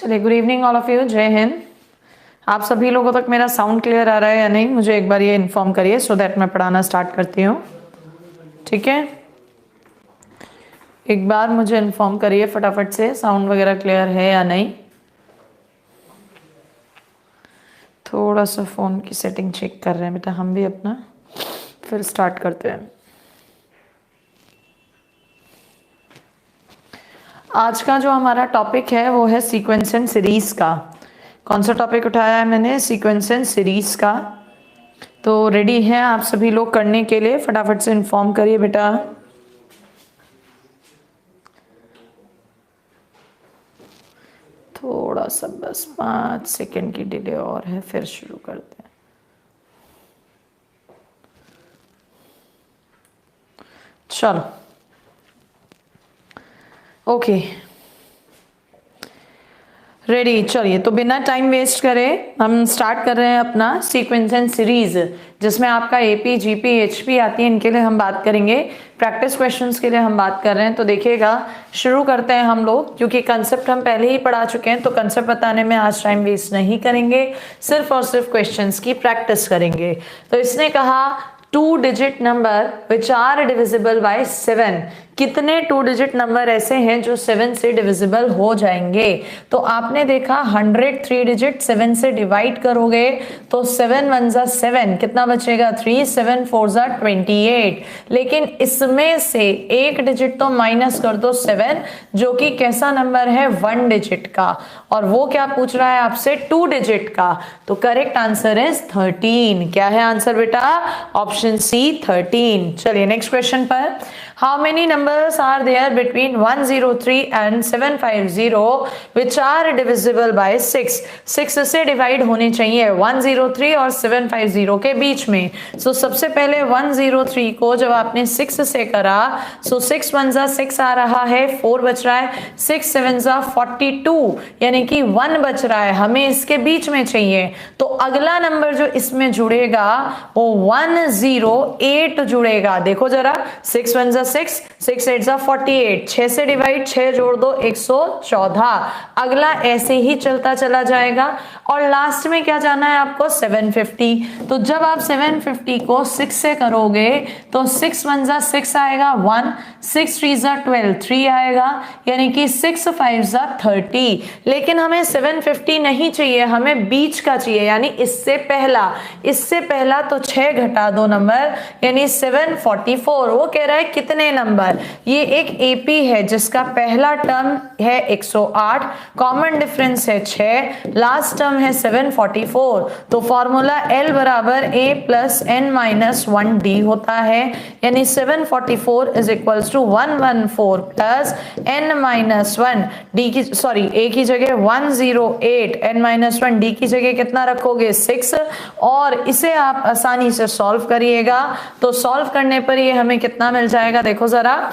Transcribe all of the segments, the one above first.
चलिए, good evening all of you, जय हिंद। आप सभी लोगों तक मेरा साउंड क्लियर आ रहा है या नहीं, मुझे एक बार ये इन्फॉर्म करिए सो दैट मैं पढ़ाना स्टार्ट करती हूँ। ठीक है, एक बार मुझे इन्फॉर्म करिए फटाफट से, साउंड वगैरह क्लियर है या नहीं। थोड़ा सा फ़ोन की सेटिंग चेक कर रहे हैं बेटा हम भी अपना, फिर स्टार्ट करते हैं। आज का जो हमारा टॉपिक है वो है सीक्वेंस एंड सीरीज का। कौन सा टॉपिक उठाया है मैंने? सीक्वेंस एंड सीरीज का। तो रेडी हैं आप सभी लोग करने के लिए? फटाफट से इन्फॉर्म करिए बेटा। थोड़ा सा बस 5 सेकेंड की डिले और है, फिर शुरू करते हैं। चलो ओके, रेडी। चलिए, तो बिना टाइम वेस्ट करे हम स्टार्ट कर रहे हैं अपना सीक्वेंस एंड सीरीज, जिसमें आपका एपी, जीपी, एचपी आती है। इनके लिए हम बात करेंगे, प्रैक्टिस क्वेश्चंस के लिए हम बात कर रहे हैं। तो देखिएगा, शुरू करते हैं हम लोग, क्योंकि कंसेप्ट हम पहले ही पढ़ा चुके हैं, तो कंसेप्ट बताने में आज टाइम वेस्ट नहीं करेंगे, सिर्फ और सिर्फ क्वेश्चंस की प्रैक्टिस करेंगे। तो इसने कहा 2 digit number which are divisible by 7। कितने 2 डिजिट नंबर ऐसे हैं जो 7 से डिविजिबल हो जाएंगे? तो आपने देखा 100 3 डिजिट 7 से डिवाइड करोगे तो 7 1 जा 7, कितना बचेगा? 3, 7 4 जा 28। लेकिन इसमें से एक डिजिट तो माइनस कर दो 7, जो कि कैसा नंबर है? 1 डिजिट का, और वो क्या पूछ रहा है आपसे? 2 डिजिट का। तो करेक्ट आंसर इज 13। क्या है आंसर बेटा? Option C 13। चलिए नेक्स्ट क्वेश्चन पर। How many numbers are there between 103 and 750 which are divisible by 6? 6 से डिवाइड होने चाहिए 103 और 750 के बीच में। सो सबसे पहले 103 को जब आपने 6 से करा, सो 6 1 जा 6 आ रहा है, 4 बच रहा है, 6 7 जा 42, यानी कि 1 बच रहा है, हमें इसके बीच में चाहिए। तो अगला नंबर जो इसमें जुड़ेगा वो 108 जुड़ेगा। देखो जरा, 6 1 जा 6, 6 8 जा 48, 6 से डिवाइड 6 जोड़ दो 114। अगला ऐसे ही चलता चला जाएगा, और लास्ट में क्या जाना है आपको? 750। तो जब आप 750 को 6 से करोगे तो 6 1 जा 6 आएगा 1, 6 3 जा 12 3 आएगा, यानी कि 6 5 जा 30। लेकिन हमें 750 नहीं चाहिए, हमें बीच का चाहिए, यानी इससे पहला तो 6 घटा दो नंबर, यानी 744। वो कह रहा है कितने नंबर? ये एक एपी है जिसका पहला टर्म है 108, कॉमन डिफरेंस है 6, लास्ट टर्म है 744। तो फॉर्मूला L बराबर A plus n minus 1D होता है, यानी 744 is equals to 114 plus n minus 1 D की, सॉरी A की जगह 108, n माइनस 1 D की जगह कितना रखोगे? 6, और इसे आप आसानी से सॉल्व करिएगा। तो सॉल्व करने पर ये हमें कितना मिल जाएगा? देखो जरा,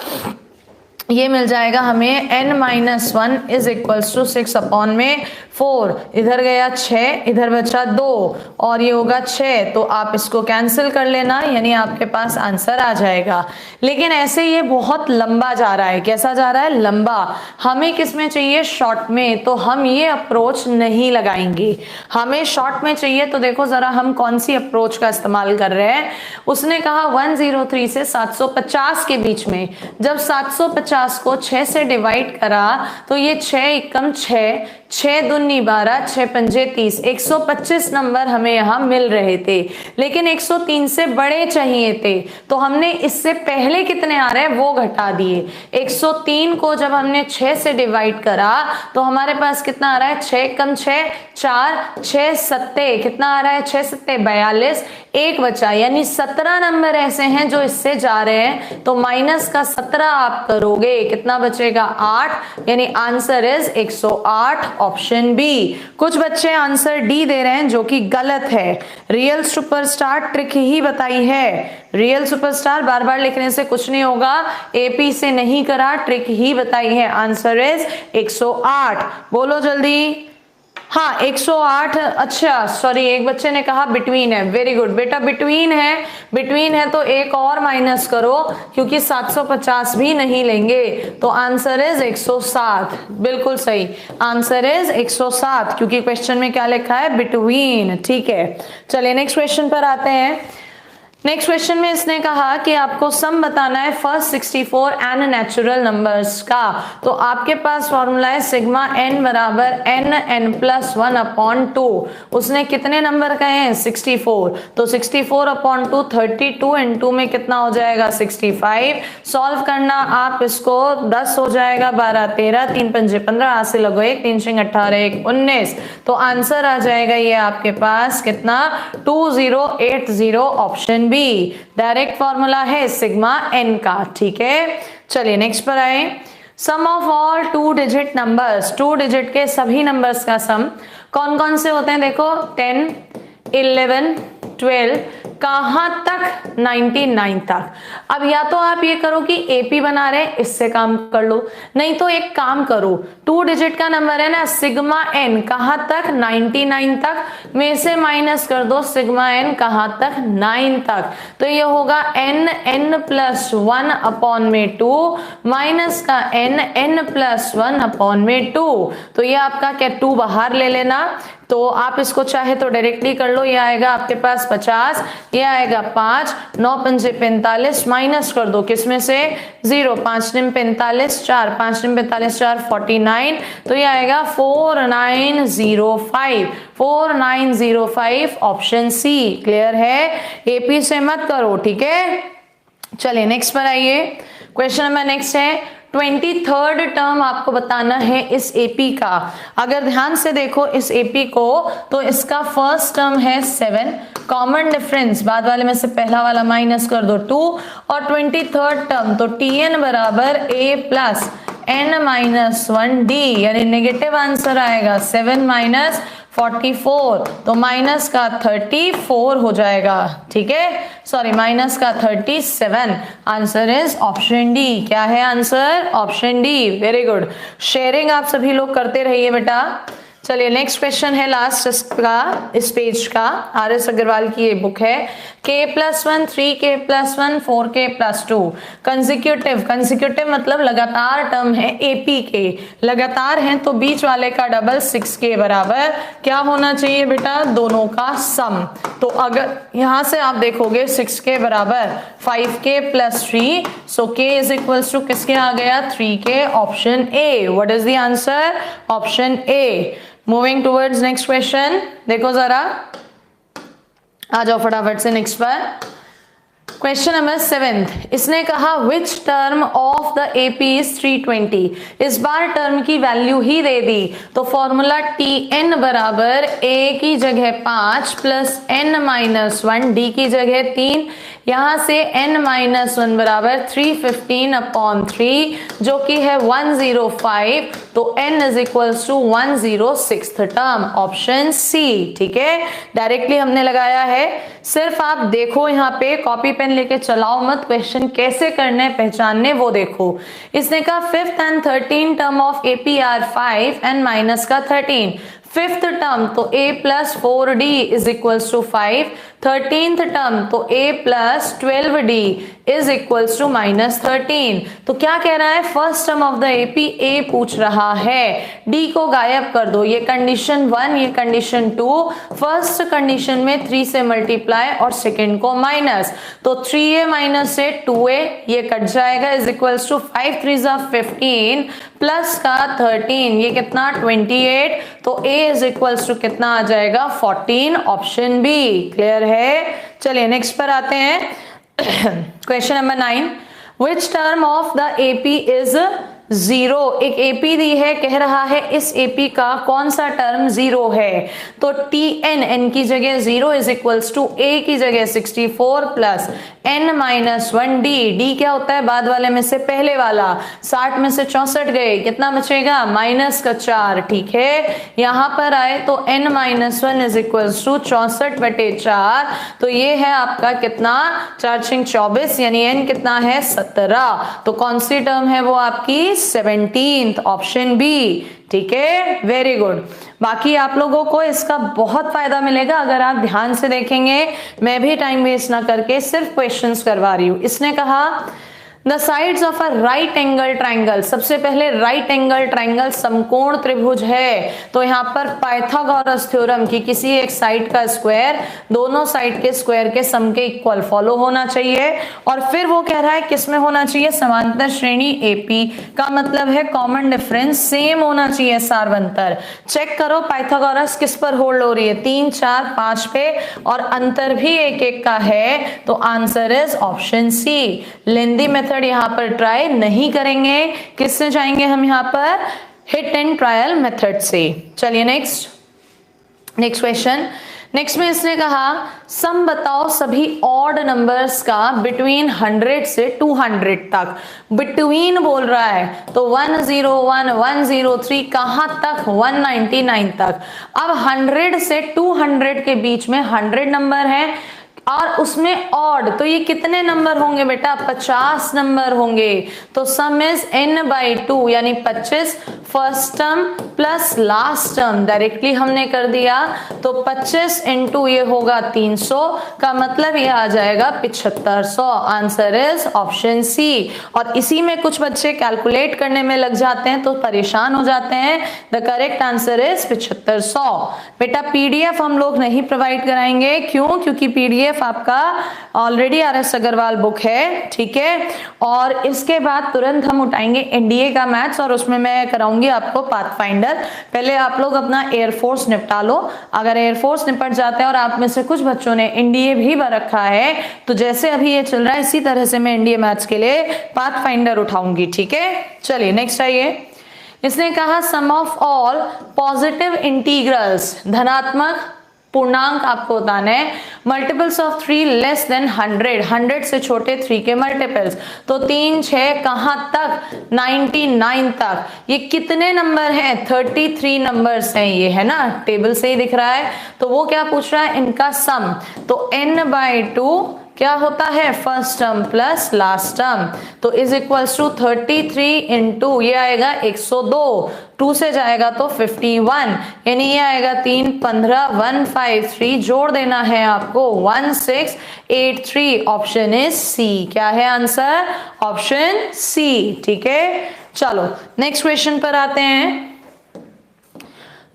ये मिल जाएगा हमें n minus 1 is equals to 6 upon में 4, इधर गया 6, इधर बचा 2, और ये होगा 6। तो आप इसको कैंसिल कर लेना, यानी आपके पास आंसर आ जाएगा। लेकिन ऐसे ये बहुत लंबा जा रहा है। कैसा जा रहा है? लंबा। हमें किस में चाहिए? शॉर्ट में। तो हम ये अप्रोच नहीं लगाएंगे, हमें शॉर्ट में चाहिए। तो देखो जरा हम कौन सी अप्रोच का इस्तेमाल कर रहे हैं। उसने कहा 103 से 750 के बीच में। जब 750 को 6 से डिवाइड करा तो ये 6 एकम 6, 6 दूनी 12, 6 पंजे 30, 125 नंबर हमें यहाँ मिल रहे थे, लेकिन 103 से बड़े चाहिए थे। तो हमने इससे पहले कितने आ रहे हैं वो घटा दिए। 103 को जब हमने 6 से डिवाइड करा तो हमारे पास कितना आ रहा है? 6 कम 6 4, 6 सत्ते, कितना आ रहा है? 6 सत्ते 42, एक बचा, यानी 17 नंबर ऐसे हैं जो इससे जा रहे हैं। तो माइनस का 17 आप करोगे, कितना बचेगा? 8, यानी आंसर इज 108, ऑप्शन बी। कुछ बच्चे आंसर डी दे रहे हैं, जो कि गलत है। रियल सुपरस्टार ट्रिक ही बताई है। रियल सुपरस्टार बार बार लिखने से कुछ नहीं होगा, एपी से नहीं करा, ट्रिक ही बताई है। Answer is 108। बोलो जल्दी। हाँ 108, अच्छा सॉरी एक बच्चे ने कहा बिटवीन है, वेरी गुड बेटा, बिटवीन है तो एक और माइनस करो क्योंकि 750 भी नहीं लेंगे, तो आंसर इज 107, बिल्कुल सही, आंसर इज 107 क्योंकि क्वेश्चन में क्या लिखा है, बिटवीन। ठीक है, चलिए नेक्स्ट क्वेश्चन पर आते हैं। नेक्स्ट क्वेश्चन में इसने कहा कि आपको सम बताना है फर्स्ट 64 एन नेचुरल नंबर्स का, तो आपके पास फॉर्मूला है सिग्मा एन बराबर एन प्लस 1 अपॉन 2। उसने कितने नंबर कहे हैं, 64, तो 64 अपॉन 2 32 एंड 2 में कितना हो जाएगा 65। सॉल्व करना आप इसको, 10 हो जाएगा, 12 13, 3 पंजे 15, हाथ से लगो 1, 3 6 18, 1 19, तो आंसर आ जाएगा ये आपके पास कितना, 2080, ऑप्शन बी। डायरेक्ट फॉर्मूला है सिग्मा एन का। ठीक है, चलिए नेक्स्ट पर आए। Sum of all 2 digit numbers, 2 digit के सभी नंबर्स का सम कौन कौन से होते हैं, देखो 10 11 12 कहां तक, 99 तक। अब या तो आप ये करो कि एपी बना रहे हैं, इससे काम कर लो, नहीं तो एक काम करो, 2 डिजिट का नंबर है ना, सिग्मा एन कहां तक, 99 तक, में से माइनस कर दो सिग्मा एन कहां तक, 9 तक, तो ये होगा एन प्लस 1 अपॉन में 2 माइनस का एन प्लस 1 अपॉन में 2, तो ये आपका क्या 2 बाहर ले लेना, तो आप इसको चाहे तो डायरेक्टली कर लो, ये आएगा आपके पास 50, ये आएगा 5, 9 पंजे 45, माइनस कर दो किसमें से, 0, 5 निम 45, 4, 5 निम 45, 4 49, तो ये आएगा 4905 ऑप्शन सी। क्लियर है, एपी से मत करो, ठीक है। चलिए नेक्स्ट पर आइए, क्वेश्चन नंबर नेक्स्ट है 23rd टर्म आपको बताना है इस एपी का। अगर ध्यान से देखो इस एपी को, तो इसका फर्स्ट टर्म है 7, कॉमन डिफरेंस बाद वाले में से पहला वाला माइनस कर दो 2, और 23rd टर्म तो tn बराबर a plus n minus 1d, यानी नेगेटिव आंसर आएगा 7 माइनस 44, तो माइनस का 34 हो जाएगा, ठीक है, सॉरी माइनस का 37, आंसर इज ऑप्शन डी। क्या है answer, option D, very good. Sharing आप सभी लोग करते रहिए बेटा। चलिए नेक्स्ट क्वेश्चन है लास्ट इसका, इस पेज का, आर.एस. अग्रवाल की ये बुक है। k+1 3k+1 4k+2 कंसेक्यूटिव मतलब लगातार टर्म है एपी के, लगातार हैं तो बीच वाले का डबल 6k बराबर क्या होना चाहिए बेटा, दोनों का सम। तो अगर यहां से आप देखोगे 6k बराबर 5k+3, so k is equals to किसके आ गया, 3k, option A. What is the answer, option A. Moving towards next question, देखो जरा, आ जाओ फटाफट से नेक्स्ट पर। क्वेश्चन नंबर 7, इसने कहा which term of the AP is 320। इस बार टर्म की वैल्यू ही दे दी, तो फॉर्मूला tn बराबर a की जगह 5 प्लस n माइनस 1 d की जगह 3, यहां से n माइनस 1 बराबर 315 अपॉन 3 जो कि है 105, तो n is equals to 106 term, option C. ठीक है, डायरेक्टली हमने लगाया है, सिर्फ आप देखो यहाँ पे कॉपी पेन लेके चलाओ मत, क्वेश्चन कैसे करने पहचानने वो देखो। इसने कहा 5th and 13 term of AP are 5 and minus का 13, 5th टर्म तो a plus 4d is equals to 5, 13th term तो a plus 12d is equals to minus 13। तो क्या कह रहा है, first term of the AP a पूछ रहा है, d को गायब कर दो, ये कंडीशन 1, ये कंडीशन 2, फर्स्ट कंडीशन में 3 से मल्टीप्लाई और सेकेंड को माइनस, तो 3a माइनस से 2a ये कट जाएगा, इज इक्वल्स टू 5 3 15 प्लस का 13, ये कितना 28, तो a इज इक्वल्स टू कितना आ जाएगा 14, ऑप्शन बी। क्लियर है, चलिए नेक्स्ट पर आते हैं। Question number 9, which term of the AP is 0। एक एपी दी है, कह रहा है इस एपी का कौन सा टर्म 0 है, तो tn n की जगह 0 इज इक्वल्स टू a की जगह 64 plus n minus 1d, d क्या होता है बाद वाले में से पहले वाला, 60 में से 64 गए, कितना बचेगा माइनस का 4। ठीक है, यहां पर आए तो n minus 1 is equals to 64/4, तो ये है आपका कितना 4 6 24, यानी n कितना है 17, तो कौन सी टर्म है वो आपकी 17th, ऑप्शन बी। ठीक है, वेरी गुड। बाकी आप लोगों को इसका बहुत फायदा मिलेगा अगर आप ध्यान से देखेंगे। मैं भी टाइम वेस्ट ना करके सिर्फ क्वेश्चंस करवा रही हूं। इसने कहा the sides of a right angle triangle. सबसे पहले राइट एंगल ट्राइंगल समकोण त्रिभुज है, तो यहाँ पर पाइथागोरस थ्योरम की किसी एक साइड का स्क्वायर दोनों साइड के स्क्वायर के सम के इक्वल फॉलो होना चाहिए। और फिर वो कह रहा है किस में होना चाहिए, समांतर श्रेणी एपी का मतलब है कॉमन डिफरेंस सेम होना चाहिए सार्वंतर। चेक करो पाइथागोरस किस पर होल्ड हो रही है, 3, 4, 5 पे, और अंतर भी एक एक का है, तो answer is option C. Lengthy method यहाँ पर ट्राई नहीं करेंगे, किससे जाएंगे हम यहाँ पर, हिट एंड ट्रायल मेथड से। चलिए नेक्स्ट क्वेश्चन। नेक्स्ट में इसने कहा सम बताओ सभी ऑड नंबर्स का बिटवीन 100 से 200 तक। बिटवीन बोल रहा है तो 101, 103 कहां तक, 199 तक। अब 100 से 200 के बीच में 100 नंबर है और उसमें ऑड, तो ये कितने नंबर होंगे बेटा, 50 नंबर होंगे। तो सम इज n/2 यानी 25 first term plus last term, directly हमने कर दिया तो 25 इंटू ये होगा 300 का मतलब ये आ जाएगा 7500। Answer is option C. और इसी में कुछ बच्चे कैलकुलेट करने में लग जाते हैं तो परेशान हो जाते हैं। The correct answer is 7500। बेटा पीडीएफ हम लोग नहीं प्रोवाइड कराएंगे, क्यों, क्योंकि पीडीएफ आपका ऑलरेडी RS अग्रवाल बुक है। ठीक है, और इसके बाद तुरंत हम उठाएंगे एनडीए का मैथ्स और उसमें मैं कराऊंगी आपको पाथफाइंडर। पहले आप लोग अपना एयरफोर्स निपटा लो। अगर एयरफोर्स निपट जाता है और आप में से कुछ बच्चों ने एनडीए भी भर रखा है तो जैसे अभी ये चल रहा है इसी तरह से मैं एनडीए मैथ्स के लिए पाथफाइंडर उठाऊंगी। ठीक है, चलिए नेक्स्ट आइए। इसने कहा sum of all positive integrals, धनात्मक पूर्णांक आपको बताना है, मल्टीपल्स ऑफ 3 लेस देन 100, 100 से छोटे 3 के मल्टीपल्स, तो 3, 6 कहां तक, 99 तक। ये कितने नंबर हैं, 33 नंबर्स हैं ये, है ना, टेबल से ही दिख रहा है। तो वो क्या पूछ रहा है, इनका सम, तो n/2 क्या होता है, first term plus last term, तो इज इक्वल्स टू 33 इंटू ये आएगा 102, 2 से जाएगा तो 51, यानी ये आएगा 3, 15, 153, जोड़ देना है आपको 1683। Option is C. क्या है आंसर, ऑप्शन सी। ठीक है, चलो नेक्स्ट क्वेश्चन पर आते हैं।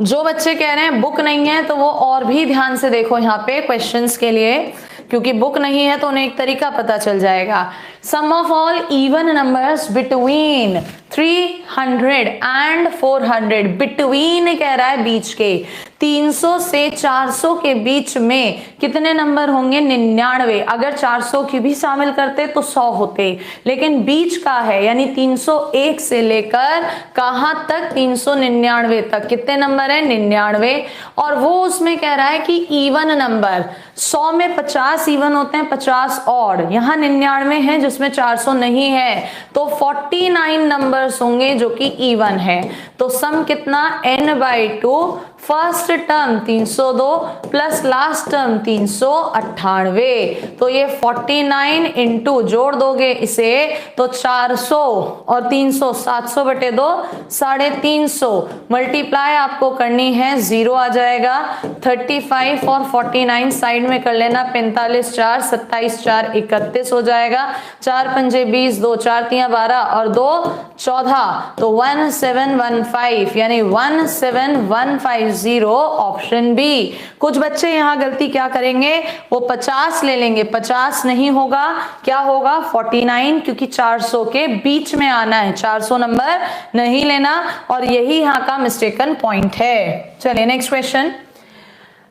जो बच्चे कह रहे हैं बुक नहीं है तो वो और भी ध्यान से देखो यहाँ पे क्वेश्चंस के लिए, क्योंकि बुक नहीं है तो उन्हें एक तरीका पता चल जाएगा। Sum of all even numbers between 300 and 400, between कह रहा है बीच के, 300 से 400 के बीच में कितने नंबर होंगे, 99। अगर 400 की भी शामिल करते तो 100 होते, लेकिन बीच का है यानी 301 से लेकर कहां तक, 399 तक कितने नंबर है, 99। और वो उसमें कह रहा है कि इवन नंबर, 100 में 50 इवन होते हैं, 50 ऑड, यहाँ 99 है जिसमें 400 नहीं है, तो 49 नंबर्स होंगे जो कि इवन है। तो सम कितना, n/2, first term 302 plus last term 398, तो ये 49 इंटू जोड़ दोगे इसे तो 400 और 300, 700/2 350, मल्टीप्लाई आपको करनी है, 0 आ जाएगा। 35 और 49 साइड में कर लेना, 45 4 27 4 31 हो जाएगा, 4 पंजे 20, 2 4 3 12 और 2 14, तो 1715 यानी 1715 ऑप्शन बी। कुछ बच्चे यहाँ गलती क्या करेंगे, वो 50 ले लेंगे, 50 नहीं होगा, क्या होगा 49, क्योंकि 400 के बीच में आना है, 400 नंबर नहीं लेना, और यही यहाँ का मिस्टेकन पॉइंट है। चलिए next question.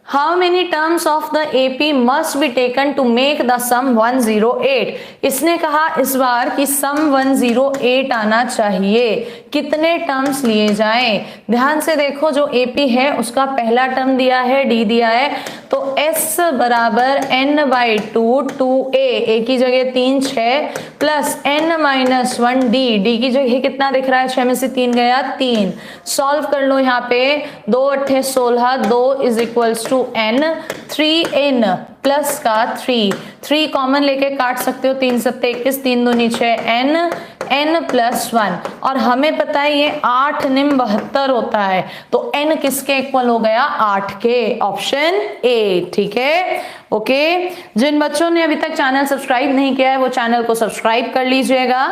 How many terms of the AP must be taken to make the sum 108? इसने कहा इस बार कि सम 108 आना चाहिए, कितने टर्म्स लिए जाएं। ध्यान से देखो, जो AP है उसका पहला टर्म दिया है, D दिया है, तो S बराबर n/2 2a, A की जगह 3 6 प्लस n-1 D की जगह कितना दिख रहा है, 6 में से 3 गया 3। सॉल्व कर लो यहाँ पे, 2 8 16, 2 is equals to n, 3n plus का 3 कॉमन लेके काट सकते हो, 3 7 21, 3 दूनी 6, n प्लस 1 और हमें पता है ये 8 निम 72 होता है, तो n किसके इक्वल हो गया 8 के, ऑप्शन ए। ठीक है, ओके। जिन बच्चों ने अभी तक चैनल सब्सक्राइब नहीं किया है वो चैनल को सब्सक्राइब कर लीजिएगा।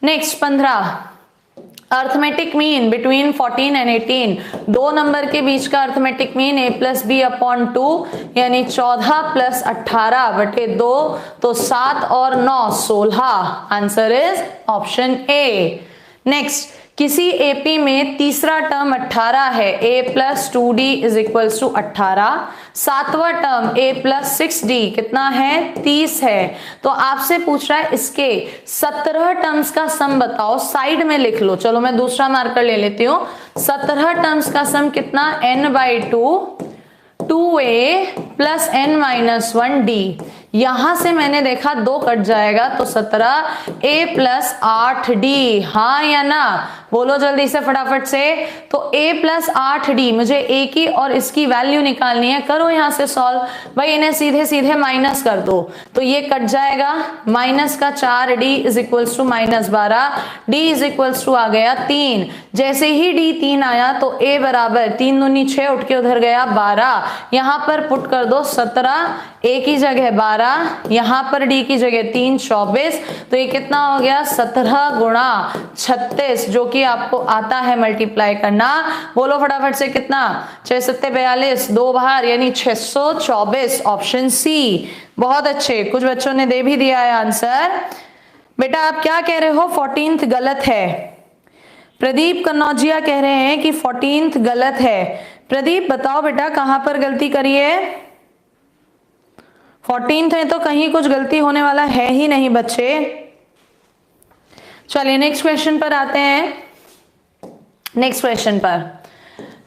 Next 15, arithmetic mean between 14 and 18, दो नंबर के बीच का arithmetic mean a plus B upon 2 यानी 14 प्लस 18 बटे 2, तो 7 और 9 16। Answer is option A. Next, किसी एपी में तीसरा टर्म 18 है, a plus 2d is equals to 18, सातवां टर्म a प्लस 6d कितना है 30 है, तो आपसे पूछ रहा है इसके 17 टर्म्स का सम बताओ, साइड में लिख लो। चलो मैं दूसरा मार्कर ले लेती हूँ। 17 टर्म्स का सम कितना n/2 2a प्लस n-1d, यहां से मैंने देखा 2 कट जाएगा तो 17 a प्लस 8d, हाँ या ना, बोलो जल्दी से फटाफट से। तो a प्लस 8d, मुझे a की और इसकी वैल्यू निकालनी है, करो यहां से सॉल्व भाई, इन्हें सीधे सीधे माइनस कर दो तो ये कट जाएगा, माइनस का 4d is equals to -12, d is equals to आ गया 3, जैसे ही d 3 आया तो a बराबर 3 दूनी 6 उठ के उधर गया 12, यहां पर पुट कर दो 17, a की जगह 12, यहां पर d की जगह 3 24, तो ये कितना हो गया 17 गुणा 36, जो कि आपको आता है मल्टीप्लाई करना। बोलो फटाफट से कितना, 6 7 42, 2 बाहर यानी 624, ऑप्शन सी। बहुत अच्छे, कुछ बच्चों ने दे भी दिया है आंसर। बेटा आप क्या कह रहे हो 14th गलत है, प्रदीप कन्नौजिया कह रहे हैं कि 14th गलत है। प्रदीप बताओ बेटा कहां पर गलती करी है, 14th है तो कहीं कुछ गलती होने वाला है ही नहीं बच्चे। चलिए नेक्स्ट क्वेश्चन पर आते हैं। नेक्स्ट क्वेश्चन पर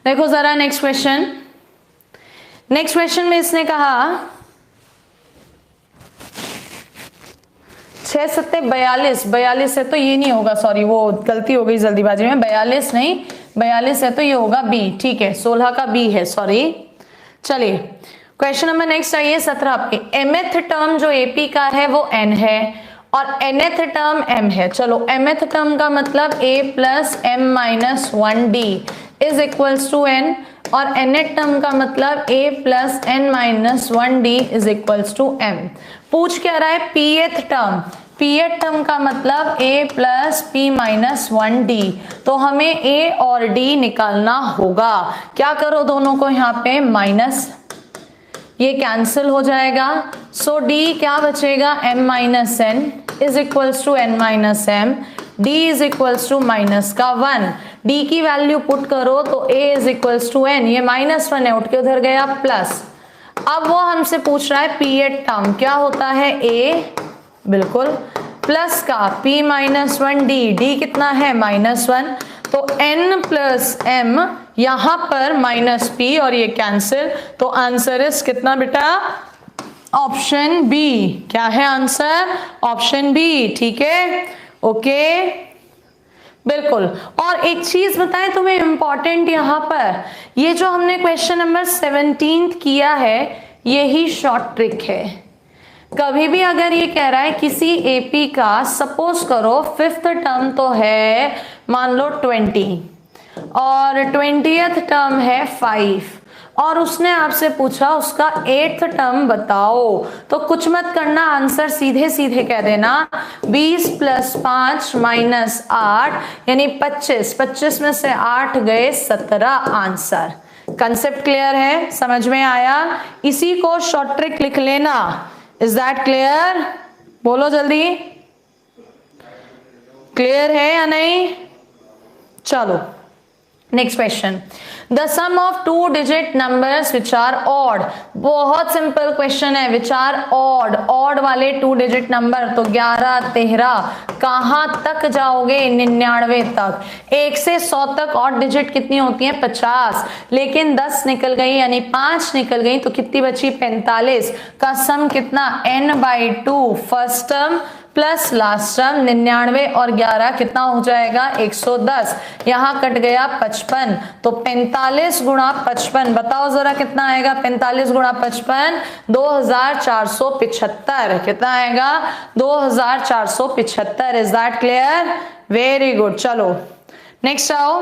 देखो जरा, नेक्स्ट क्वेश्चन में इसने कहा 6 7 42, 42 है तो ये नहीं होगा, सॉरी वो गलती हो गई जल्दीबाजी में, 42 नहीं 42 है तो ये होगा बी, ठीक है 16 का बी है, सॉरी। चलिए क्वेश्चन नंबर नेक्स्ट आइए 17 पे। mth टर्म जो एपी का है वो n है और nth टर्म m है। चलो mth टर्म का मतलब a plus m-1d is equals to n और nth टर्म का मतलब a plus n-1d is equals to m। पूछ क्या रहा है pth टर्म, pth टर्म का मतलब a प्लस p-1d, तो हमें a और d निकालना होगा। क्या करो दोनों को यहाँ पे माइनस, ये कैंसिल हो जाएगा, सो d क्या बचेगा m-n is equals to n-m, d is equals to minus का 1, d की वैल्यू पुट करो तो a is equals to n, ये -1 है उठ के उधर गया प्लस। अब वो हमसे पूछ रहा है pth टर्म क्या होता है a, बिल्कुल प्लस का p-1d, d कितना है -1, तो n प्लस m यहां पर माइनस p और ये कैंसिल, तो आंसर इज कितना बेटा ऑप्शन बी। क्या है आंसर, ऑप्शन बी, ठीक है ओके बिल्कुल। और एक चीज बताएं तुम्हें इंपॉर्टेंट, यहां पर ये जो हमने क्वेश्चन नंबर 17 किया है यही शॉर्ट ट्रिक है। कभी भी अगर ये कह रहा है किसी एपी का, सपोज करो 5th टर्म तो है मान लो 20 और 20th टर्म है 5 और उसने आपसे पूछा उसका 8th टर्म बताओ, तो कुछ मत करना, आंसर सीधे सीधे कह देना 20 प्लस 5 माइनस 8 यानी 25, 25 में से 8 गए 17 आंसर। कंसेप्ट क्लियर है, समझ में आया? इसी को शॉर्ट ट्रिक लिख लेना। Is that clear? बोलो जल्दी, क्लियर है या नहीं? चलो next question, the sum of 2 digit numbers which are odd. बहुत सिंपल क्वेश्चन है, विच आर ऑड, ऑड वाले 2 डिजिट नंबर, तो 11 13 कहां तक जाओगे 99 तक। 1 से 100 तक ऑड डिजिट कितनी होती है 50, लेकिन 10 निकल गई यानी 5 निकल गई तो कितनी बची 45, का सम कितना n/2 first term plus last term 99 और 11 कितना हो जाएगा 110, यहाँ कट गया 55, तो 45 गुणा 55 बताओ जरा कितना आएगा 45 गुणा 55 2475, कितना आएगा 2475। Is that clear? Very good. चलो नेक्स्ट आओ।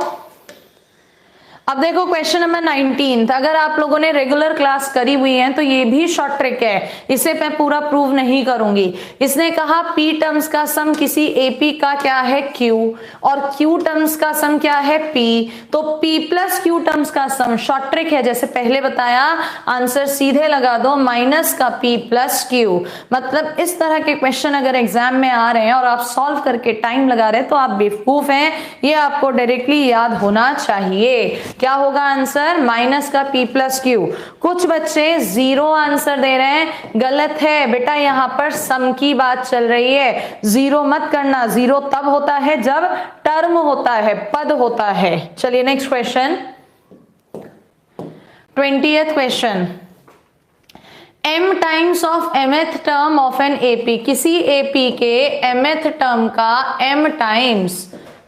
अब देखो क्वेश्चन नंबर 19, अगर आप लोगों ने रेगुलर क्लास करी हुई है तो ये भी शॉर्ट ट्रिक है, इसे मैं पूरा प्रूव नहीं करूंगी। इसने कहा p टर्म्स का सम किसी AP का क्या है q, और q टर्म्स का सम क्या है p, तो p प्लस q टर्म्स का सम शॉर्ट ट्रिक है, जैसे पहले बताया, आंसर सीधे लगा दो माइनस का p प्लस q। मतलब इस तरह के क्वेश्चन अगर एग्जाम में आ रहे हैं और आप सॉल्व करके टाइम लगा रहे हैं तो आप बेवकूफ हैं, ये आपको डायरेक्टली याद होना चाहिए। क्या होगा आंसर? माइनस का p प्लस क्यू। कुछ बच्चे 0 आंसर दे रहे हैं, गलत है बेटा, यहाँ पर सम की बात चल रही है, 0 मत करना। 0 तब होता है जब टर्म होता है, पद होता है। चलिए next question, 20th question, m times of mth term of an AP, किसी AP के mth टर्म का m टाइम्स,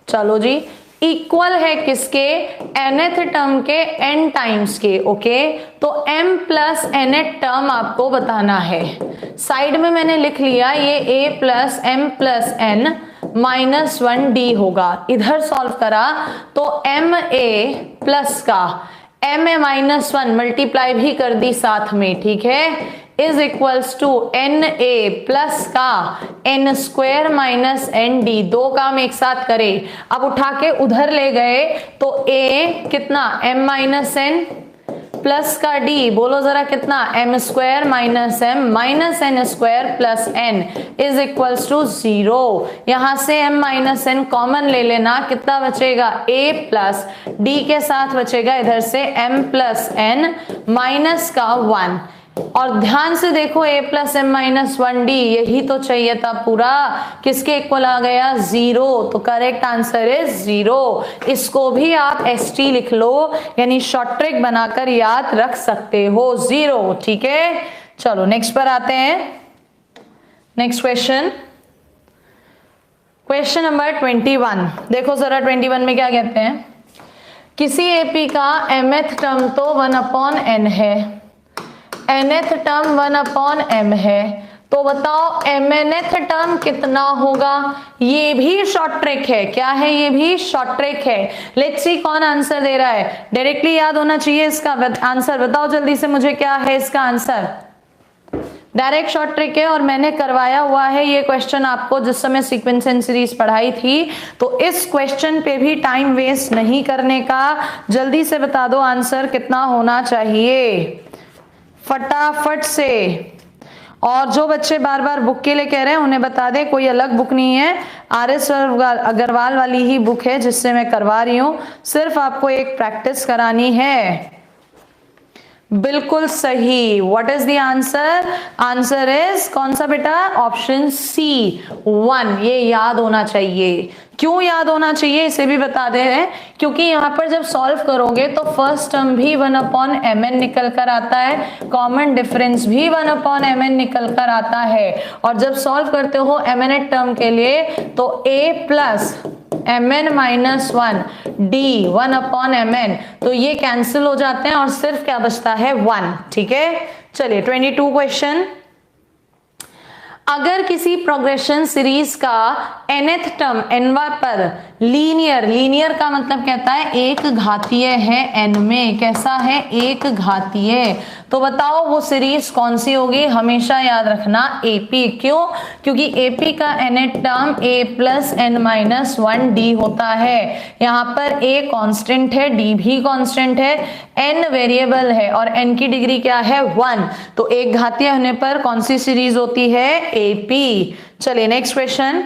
चलो जी, इक्वल है किसके? nth टर्म के n टाइम्स के। ओके, तो m प्लस nth टर्म आपको बताना है। साइड में मैंने लिख लिया ये a plus m plus n minus 1d होगा। इधर सॉल्व करा तो m a प्लस का m a माइनस 1 मल्टीप्लाई भी कर दी साथ में, ठीक है, is equals to n a plus का n square minus n d. दो काम एक साथ करे, अब उठा के उधर ले गए तो a कितना m माइनस एन प्लस का d, बोलो जरा कितना m square minus m minus n square plus n is equals to 0। यहां से m माइनस n कॉमन ले लेना, कितना बचेगा a प्लस d के साथ बचेगा इधर से m प्लस n माइनस का 1। और ध्यान से देखो a plus M minus 1d, यही तो चाहिए था पूरा, किसके इक्वल आ गया 0, तो करेक्ट आंसर इज 0। इसको भी आप st लिख लो, यानी शॉर्ट ट्रिक बनाकर याद रख सकते हो 0, ठीक है। चलो नेक्स्ट पर आते हैं, नेक्स्ट क्वेश्चन, क्वेश्चन नंबर 21। देखो जरा 21 में क्या कहते हैं, किसी AP का mth टर्म तो 1/n है, nth टर्म 1/m है, तो बताओ mnth टर्म कितना होगा? ये भी शॉर्ट ट्रिक है। क्या है? ये भी शॉर्ट ट्रिक है। लेट्स सी कौन आंसर दे रहा है, डायरेक्टली याद होना चाहिए इसका आंसर। बताओ जल्दी से मुझे क्या है इसका आंसर। डायरेक्ट शॉर्ट ट्रिक है और मैंने करवाया हुआ है ये क्वेश्चन आपको जिस समय सीक्वेंस एंड सीरीज पढ़ाई थी, तो इस क्वेश्चन पे भी टाइम वेस्ट नहीं करने का, जल्दी से बता दो आंसर कितना होना चाहिए फटाफट से। और जो बच्चे बार बार बुक के लिए कह रहे हैं उन्हें बता दें कोई अलग बुक नहीं है, RS अग्रवाल वाली ही बुक है जिससे मैं करवा रही हूं, सिर्फ आपको एक प्रैक्टिस करानी है। बिल्कुल सही, what is the answer? Answer is कौन सा बेटा? Option C 1। ये याद होना चाहिए। क्यों याद होना चाहिए इसे भी बता दे रहे हैं, क्योंकि यहाँ पर जब सॉल्व करोगे तो फर्स्ट टर्म भी 1/mn निकल कर आता है, कॉमन डिफरेंस भी 1/mn निकल कर आता है, और जब सॉल्व करते हो mnth टर्म के लिए तो a plus mn minus 1 d 1/mn, तो ये कैंसिल हो जाते हैं और सिर्फ क्या बचता है 1, ठीक है। चलिए 22 क्वेश्चन, अगर किसी प्रोग्रेशन सीरीज का nth टर्म nवां पर लीनियर, लीनियर का मतलब कहता है एक घातीय है n में, कैसा है? एक घातीय, तो बताओ वो सीरीज कौन सी होगी? हमेशा याद रखना AP। क्यों? क्योंकि AP का nth term a plus n minus 1d होता है। यहाँ पर a कांस्टेंट है, d भी कांस्टेंट है, n वेरिएबल है और n की डिग्री क्या है? 1। तो एक घातीय होने पर कौन सी सीरीज होती है? AP। चलिए next question,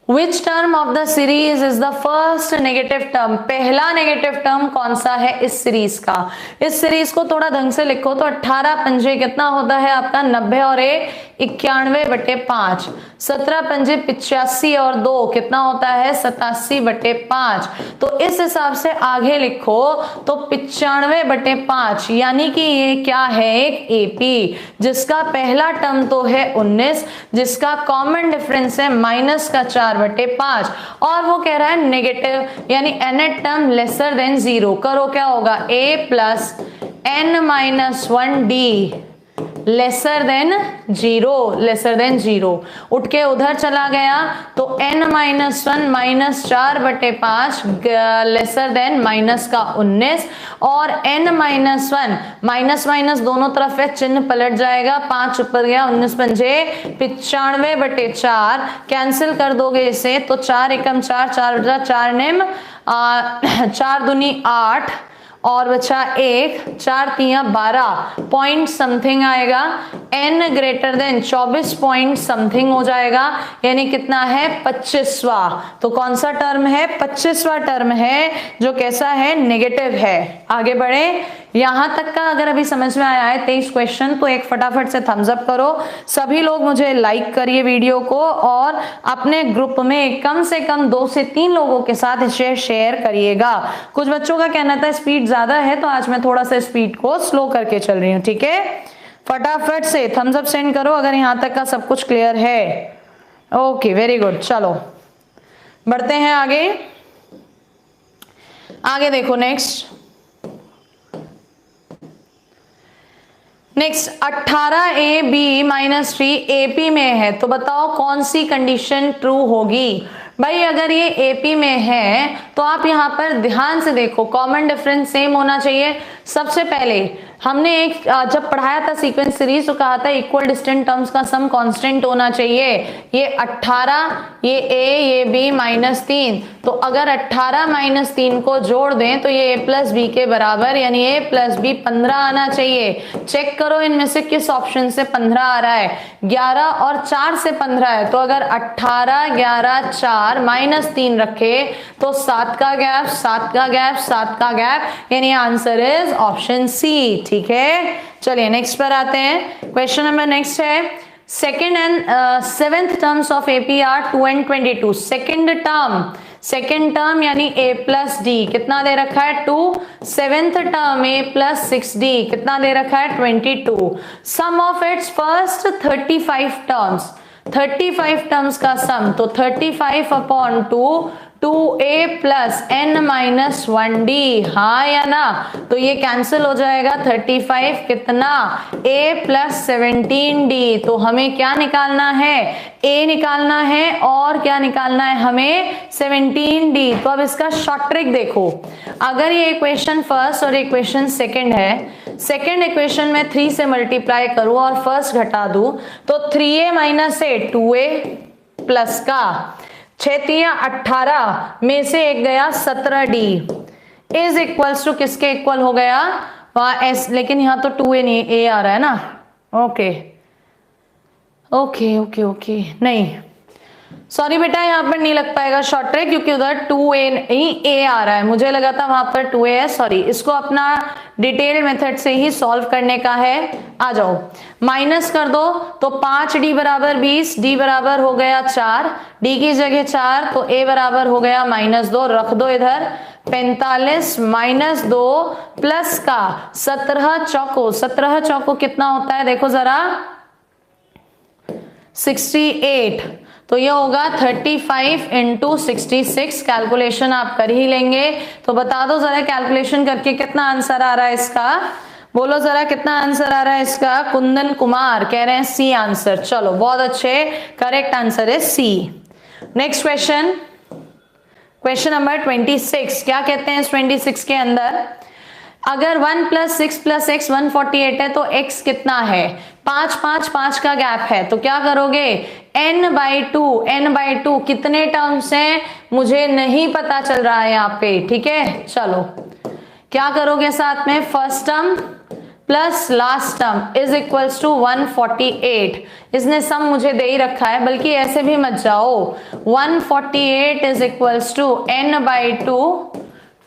Which term of the series is the first negative term? पहला नेगेटिव टर्म कौन सा है इस सीरीज का? इस सीरीज को थोड़ा ढंग से लिखो तो 18 पंजे कितना होता है आपका? 90 और 1 91/5, 17 पंजे 85 और 2 कितना होता है 87/5। तो इस हिसाब से आगे लिखो तो 95/5 यानी कि ये क्या है एक एपी, जिसका पहला टर्म तो है 19, जिसका कॉमन डिफरेंस है -4/5 और वो कह रहा है नेगेटिव यानी nth टर्म लेसर देन 0। करो क्या होगा a plus n-1d lesser than 0 उठ के उधर चला गया तो n-1 -4/5 लेसर देन माइनस का 19 और n-1 माइनस माइनस दोनों तरफ है, चिन्ह पलट जाएगा, 5 ऊपर गया, 19 पंजे 95/4 कैंसिल कर दोगे इसे तो 4 एकम 4, 4 बचा 4 निम 4 दूनी 8 और बचा 1, 4 तिया 12 पॉइंट समथिंग आएगा, n greater than 24 point something हो जाएगा यानी कितना है 25वां। तो कौन सा टर्म है 25वां टर्म है जो कैसा है नेगेटिव है। आगे बढ़े, यहां तक का अगर अभी समझ में आया है 23 क्वेश्चन तो एक फटाफट से थम्स अप करो। सभी लोग मुझे लाइक करिए वीडियो को और अपने ग्रुप में कम से कम 2 से 3 लोगों के साथ इसे शेयर करिएगा। कुछ बच्चों का कहना था स्पीड ज्यादा है तो आज मैं थोड़ा सा स्पीड को स्लो करके चल रही हूँ, ठीक है। फटाफट से थम्स अप सेंड करो अगर यहां तक का सब कुछ क्लियर है। ओके वेरी गुड, चलो बढ़ते हैं आगे। आगे देखो नेक्स्ट 18ab - 3 AP में है तो बताओ कौन सी कंडीशन ट्रू होगी। भाई अगर ये AP में है तो आप यहां पर ध्यान से देखो, कॉमन डिफरेंस सेम होना चाहिए। सबसे पहले हमने एक जब पढ़ाया था सीक्वेंस सीरीज तो कहा था इक्वल डिस्टेंट टर्म्स का सम कांस्टेंट होना चाहिए। ये 18, ये a, ये b -3, तो अगर 18 - 3 को जोड़ दें तो ये a + b के बराबर यानी a + b 15 आना चाहिए। चेक करो इनमें से किस ऑप्शन से 15 आ रहा है। 11 और 4 से 15 है तो अगर 18, 11, 4 -3 रखे तो 7 का गैप, 7 का गैप, 7 का गैप यानी आंसर इज ऑप्शन सी, ठीक है। चलिए नेक्स्ट पर आते हैं। क्वेश्चन नंबर नेक्स्ट है second and 7th terms of AP are 2 and 22। Second term यानी a + d कितना दे रखा है 2, 7th टर्म a + 6d कितना दे रखा है 22। Sum of its first 35 terms, 35 terms का सम तो 35/2 2a + n-1d, हाँ या ना। तो ये कैंसिल हो जाएगा 35 कितना a + 17d। तो हमें क्या निकालना है a निकालना है और क्या निकालना है हमें 17d। तो अब इसका शॉर्ट ट्रिक देखो, अगर ये इक्वेशन फर्स्ट और इक्वेशन सेकंड है, सेकंड इक्वेशन में 3 से मल्टीप्लाई करूं और फर्स्ट घटा दूं तो 3a - a 2a प्लस का 6 तिया 18 में से एक गया 17d इज इक्वल्स टू किसके इक्वल हो गया वहां s, लेकिन यहां तो 2a नहीं a आ रहा है ना। ओके ओके ओके ओके नहीं सॉरी बेटा यहाँ पर नहीं लग पाएगा शॉर्ट ट्रिक क्योंकि उधर 2a ही a आ रहा है, मुझे लगा था वहां पर 2a है। सॉरी, इसको अपना डिटेल मेथड से ही सॉल्व करने का है। आ जाओ माइनस कर दो तो 5d = 20, d बराबर हो गया 4, d की जगह 4 तो a बराबर हो गया -2, रख दो इधर 45 -2 प्लस का 17 चौको कितना होता है देखो जरा 68। तो ये होगा 35 × 66। कैलकुलेशन आप कर ही लेंगे तो बता दो जरा कैलकुलेशन करके कितना आंसर आ रहा है इसका, बोलो जरा कितना आंसर आ रहा है इसका। कुंदन कुमार कह रहे हैं सी आंसर, चलो बहुत अच्छे, करेक्ट आंसर है C. Next question, question number 26। क्या कहते हैं इस 26 के अंदर, अगर 1 + 6 + x 148 है तो x कितना है 5 5 5 का गैप है तो क्या करोगे n/2 कितने टर्म्स हैं मुझे नहीं पता चल रहा है यहाँ पे, ठीक है। चलो क्या करोगे साथ में first term plus last term is equals to 148। इसने सम मुझे दे ही रखा है, बल्कि ऐसे भी मत जाओ, 148 is equals to n/2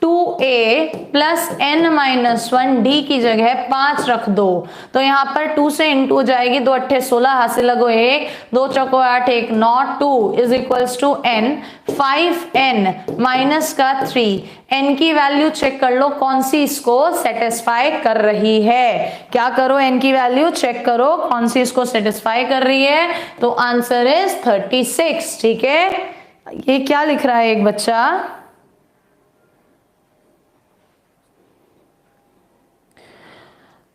2a plus n minus 1d की जगह 5 रख दो, तो यहाँ पर 2 से इंटू हो जाएगी, 2 अट्ठे 16 हासिल लगो 1, 2 चौको 8 1 9, 2 is equals to n, 5n minus का 3, n की वैल्यू चेक कर लो कौन सी इसको सेटिस्फाई कर रही है। क्या करो, n की वैल्यू चेक करो कौन सी इसको सेटिस्फाई कर रही है, तो आंसर इज 36। ठीक है, ये क्या लिख रहा है एक बच्चा,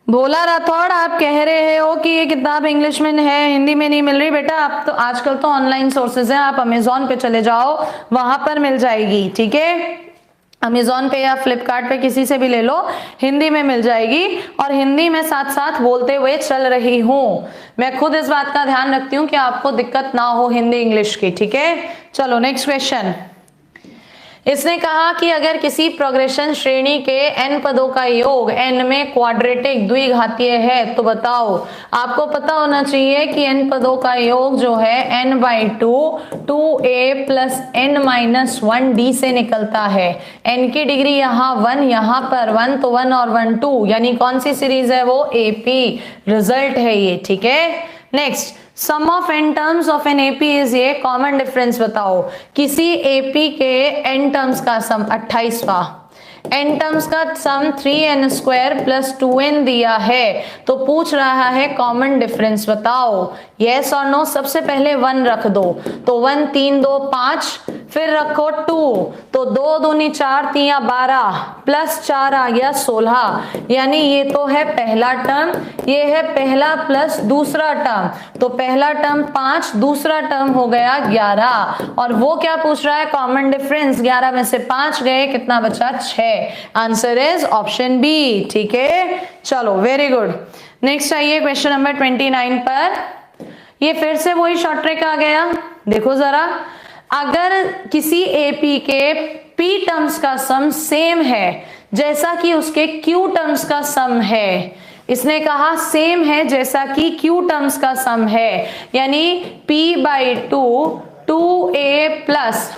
भोला राठौड़, आप कह रहे हो कि ये किताब इंग्लिश में है, हिंदी में नहीं मिल रही। बेटा आप तो आजकल तो ऑनलाइन सोर्सेज हैं, आप अमेजोन पे चले जाओ, वहां पर मिल जाएगी। ठीक है, अमेजोन पे या फ्लिपकार्ट पे किसी से भी ले लो, हिंदी में मिल जाएगी, और हिंदी में साथ साथ बोलते हुए चल रही हूँ। मैं खुद इस बात का ध्यान रखती हूँ कि आपको दिक्कत ना हो हिंदी इंग्लिश की। ठीक है, चलो नेक्स्ट क्वेश्चन। इसने कहा कि अगर किसी प्रोग्रेशन श्रेणी के n पदों का योग n में क्वाड्रेटिक द्विघातीय है तो बताओ। आपको पता होना चाहिए कि n पदों का योग जो है n by 2 2a plus n minus 1d से निकलता है। n की डिग्री यहाँ 1, यहाँ पर 1, तो 1 और 1 2, यानी कौन सी सीरीज है वो, AP रिजल्ट है ये। ठीक है, next, sum of n terms of an AP is ये, कॉमन डिफरेंस बताओ। किसी AP के n टर्म्स का सम 28वां, n टर्म्स का सम 3n स्क्वायर प्लस 2n दिया है, तो पूछ रहा है कॉमन डिफरेंस बताओ। यस और नो, सबसे पहले 1 रख दो, तो 1 3 2 5, फिर रखो 2, तो 2 दूनी 4 3 12 प्लस 4 आ गया 16, यानी ये तो है पहला टर्म, ये है पहला प्लस दूसरा टर्म, तो पहला टर्म 5, दूसरा टर्म हो गया 11, और वो क्या पूछ रहा है, कॉमन डिफरेंस। 11 में से 5 गए, कितना बचा, 6। Answer is option B. ठीक है, चलो वेरी गुड। नेक्स्ट आइए क्वेश्चन नंबर 29 पर। ये फिर से वही शॉर्ट ट्रिक आ गया, देखो जरा। अगर किसी AP के P टर्म्स का सम सेम है जैसा कि उसके Q टर्म्स का सम है, इसने कहा सेम है जैसा कि Q टर्म्स का सम है, यानी P by 2 2a plus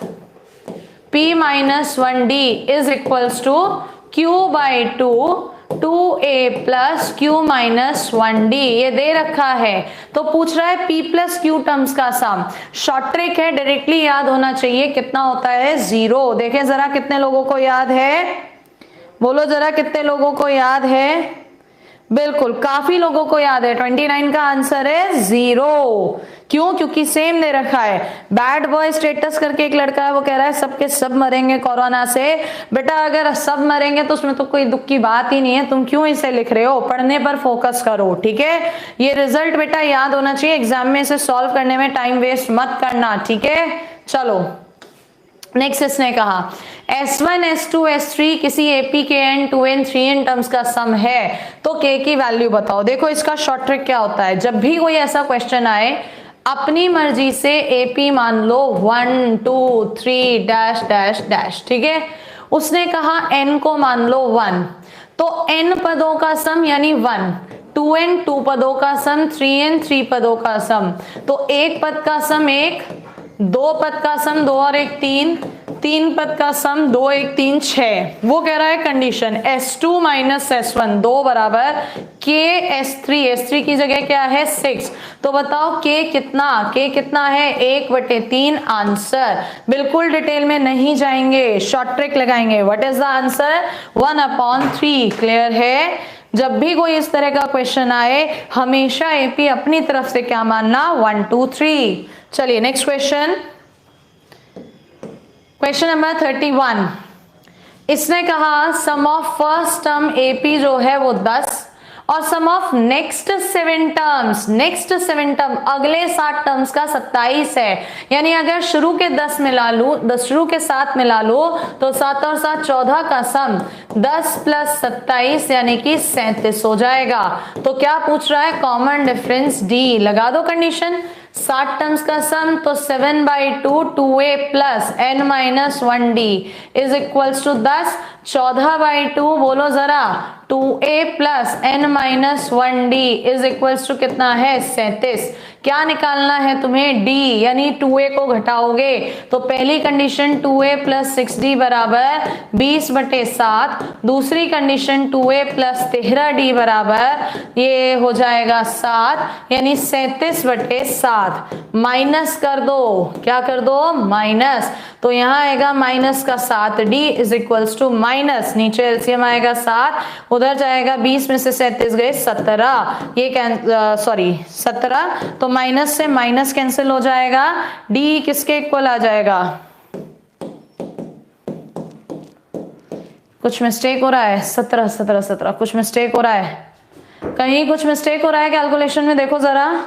P minus 1d is equals to Q by 2 2a plus Q minus 1d, ये दे रखा है, तो पूछ रहा है P प्लस Q टर्म्स का सम। शॉर्ट ट्रिक है, डायरेक्टली याद होना चाहिए, कितना होता है, 0। देखें जरा कितने लोगों को याद है, बोलो जरा कितने लोगों को याद है, बिल्कुल काफी लोगों को याद है। 29 का आंसर है 0। क्यों, क्योंकि सेम दे रखा है। बैड बॉय स्टेटस करके एक लड़का है, वो कह रहा है सबके सब मरेंगे कोरोना से। बेटा अगर सब मरेंगे तो उसमें तो कोई दुख की बात ही नहीं है, तुम क्यों इसे लिख रहे हो, पढ़ने पर फोकस करो। ठीक है, ये रिजल्ट बेटा याद होना चाहिए, एग्जाम में इसे सॉल्व करने में टाइम वेस्ट मत करना। ठीक है, चलो नेक्स्ट। इसने कहा S1 S2 S3 किसी AP के n 2n 3n टर्म्स का सम है तो k की वैल्यू बताओ। देखो इसका शॉर्ट ट्रिक क्या होता है, जब भी कोई ऐसा क्वेश्चन आए अपनी मर्जी से AP मान लो 1 2 3 डैश डैश डैश। ठीक है, उसने कहा n को मान लो 1, तो n पदों का सम यानी 1, 2n 2 पदों का सम, 3n 3 पदों का सम, तो एक पद का सम 1, 2 पद का सम 2 और 1 3, 3 पद का सम 2 1 3 6। वो कह रहा है कंडीशन S2 माइनस S1 2 बराबर K S3, S3 की जगह क्या है 6, तो बताओ K कितना, K कितना है 1/3। आंसर बिल्कुल डिटेल में नहीं जाएंगे, शॉर्ट ट्रिक लगाएंगे। What is the answer, 1/3। Clear है, जब भी कोई इस तरह का क्वेश्चन आए हमेशा AP अपनी तरफ से क्या मानना, 1 2 3। चलिए नेक्स्ट क्वेश्चन, क्वेश्चन नंबर 31। इसने कहा sum of first term AP जो है वो 10 और sum of next 7 terms, next 7 term अगले 7 टर्म्स का 27 है। यानी अगर शुरू के 10 मिला लू, शुरू के 7 मिला लो तो 7 और 7 14 का सम 10 प्लस 27 यानी कि 37 हो जाएगा। तो क्या पूछ रहा है, कॉमन डिफरेंस D। लगा दो कंडीशन, 7 टर्म्स का सम तो 7/2 2a plus n minus 1d is equals to 10, 14/2 बोलो जरा 2a plus n minus 1d is equals to कितना है 37। क्या निकालना है तुम्हें d, यानी 2a को घटाओगे तो पहली कंडीशन 2a प्लस 6d बराबर 20/7, दूसरी कंडीशन 2a प्लस 13d बराबर ये हो जाएगा 7, यानी 37/7। माइनस कर दो, क्या कर दो माइनस, तो यहाँ आएगा माइनस का 7d is equals to minus, नीचे एलसीएम आएगा 7, उधर जाएगा 20 में से 37 गए 17, ये सॉरी 17, तो माइनस से माइनस कैंसिल हो जाएगा, d किसके इक्वल आ जाएगा, कुछ मिस्टेक हो रहा है, 17 17 17 कुछ मिस्टेक हो रहा है, कहीं कुछ मिस्टेक हो रहा है कैलकुलेशन में, देखो जरा।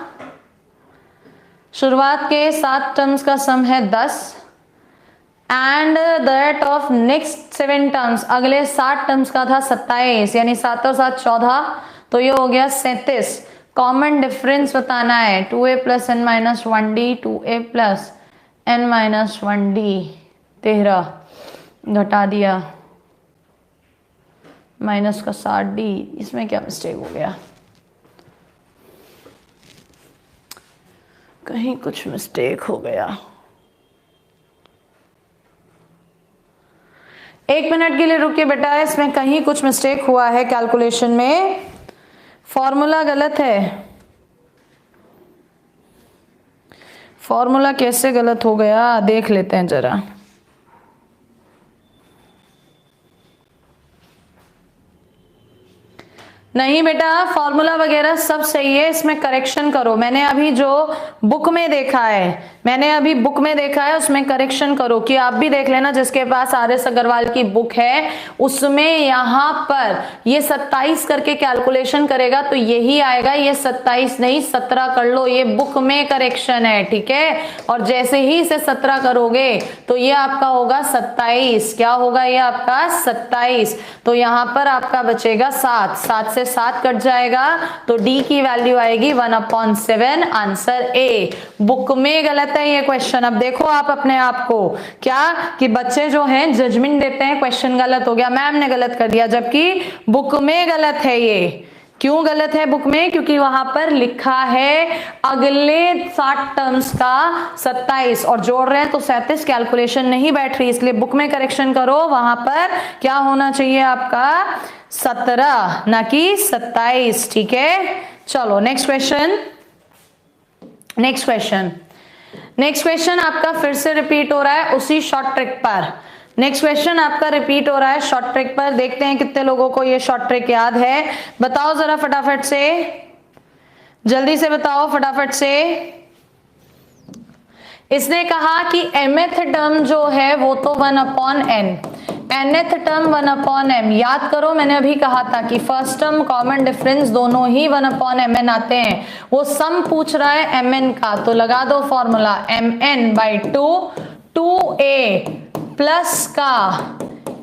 शुरुआत के 7 टर्म्स का सम है 10 and that of next 7 terms, अगले 7 टर्म्स का था 27, यानी 7 और 7 14, तो ये हो गया 37। कॉमन डिफरेंस बताना है, 2a plus n minus 1d, 2a plus n minus 1d 13 घटा दिया माइनस का 7d, इसमें क्या मिस्टेक हो गया, कहीं कुछ मिस्टेक हो गया। 1 मिनट के लिए रुकिए बेटा, इसमें कहीं कुछ मिस्टेक हुआ है कैलकुलेशन में, फॉर्मूला गलत है। फॉर्मूला कैसे गलत हो गया देख लेते हैं जरा। नहीं बेटा, फॉर्मूला वगैरह सब सही है, इसमें करेक्शन करो। मैंने अभी जो बुक में देखा है उसमें करेक्शन करो, कि आप भी देख लेना जिसके पास आर.एस. अग्रवाल की बुक है, उसमें यहाँ पर ये 27 करके कैलकुलेशन करेगा तो यही आएगा, ये 27 नहीं 17 कर लो, ये बुक में करेक्शन है, ठीक है। और जैसे ही इसे 17 करोगे तो ये आपका होगा 27, क्या होगा ये आपका 27, तो यहाँ पर आपका बचेगा 7, 7 से 7 कट जाएगा तो d की वैल्यू आएगी 1/7, आंसर ए। बुक में गलत है ये क्वेश्चन। अब देखो आप अपने आप को, क्या कि बच्चे जो हैं जजमेंट देते हैं क्वेश्चन गलत हो गया, मैम ने गलत कर दिया, जबकि बुक में गलत है ये। क्यों गलत है बुक में, क्योंकि वहां पर लिखा है अगले 7 टर्म्स का 27 और जोड़ रहे हैं तो 37, कैलकुलेशन नहीं बैठ रही, इसलिए बुक में करेक्शन करो, वहां पर क्या होना चाहिए आपका 17 ना कि 27, ठीक है। चलो नेक्स्ट क्वेश्चन आपका फिर से रिपीट हो रहा है उसी शॉर्ट ट्रिक पर। नेक्स्ट क्वेश्चन आपका रिपीट हो रहा है शॉर्ट ट्रिक पर, देखते हैं कितने लोगों को ये शॉर्ट ट्रिक याद है, बताओ जरा फटाफट से, जल्दी से बताओ फटाफट से। इसने कहा कि mth टर्म जो है वो तो 1/n, nth टर्म 1/m। याद करो मैंने अभी कहा था कि फर्स्ट टर्म कॉमन डिफरेंस दोनों ही 1/mn आते हैं, वो सम पूछ रहा है mn का, तो लगा दो फॉर्मूला mn/2, 2a प्लस का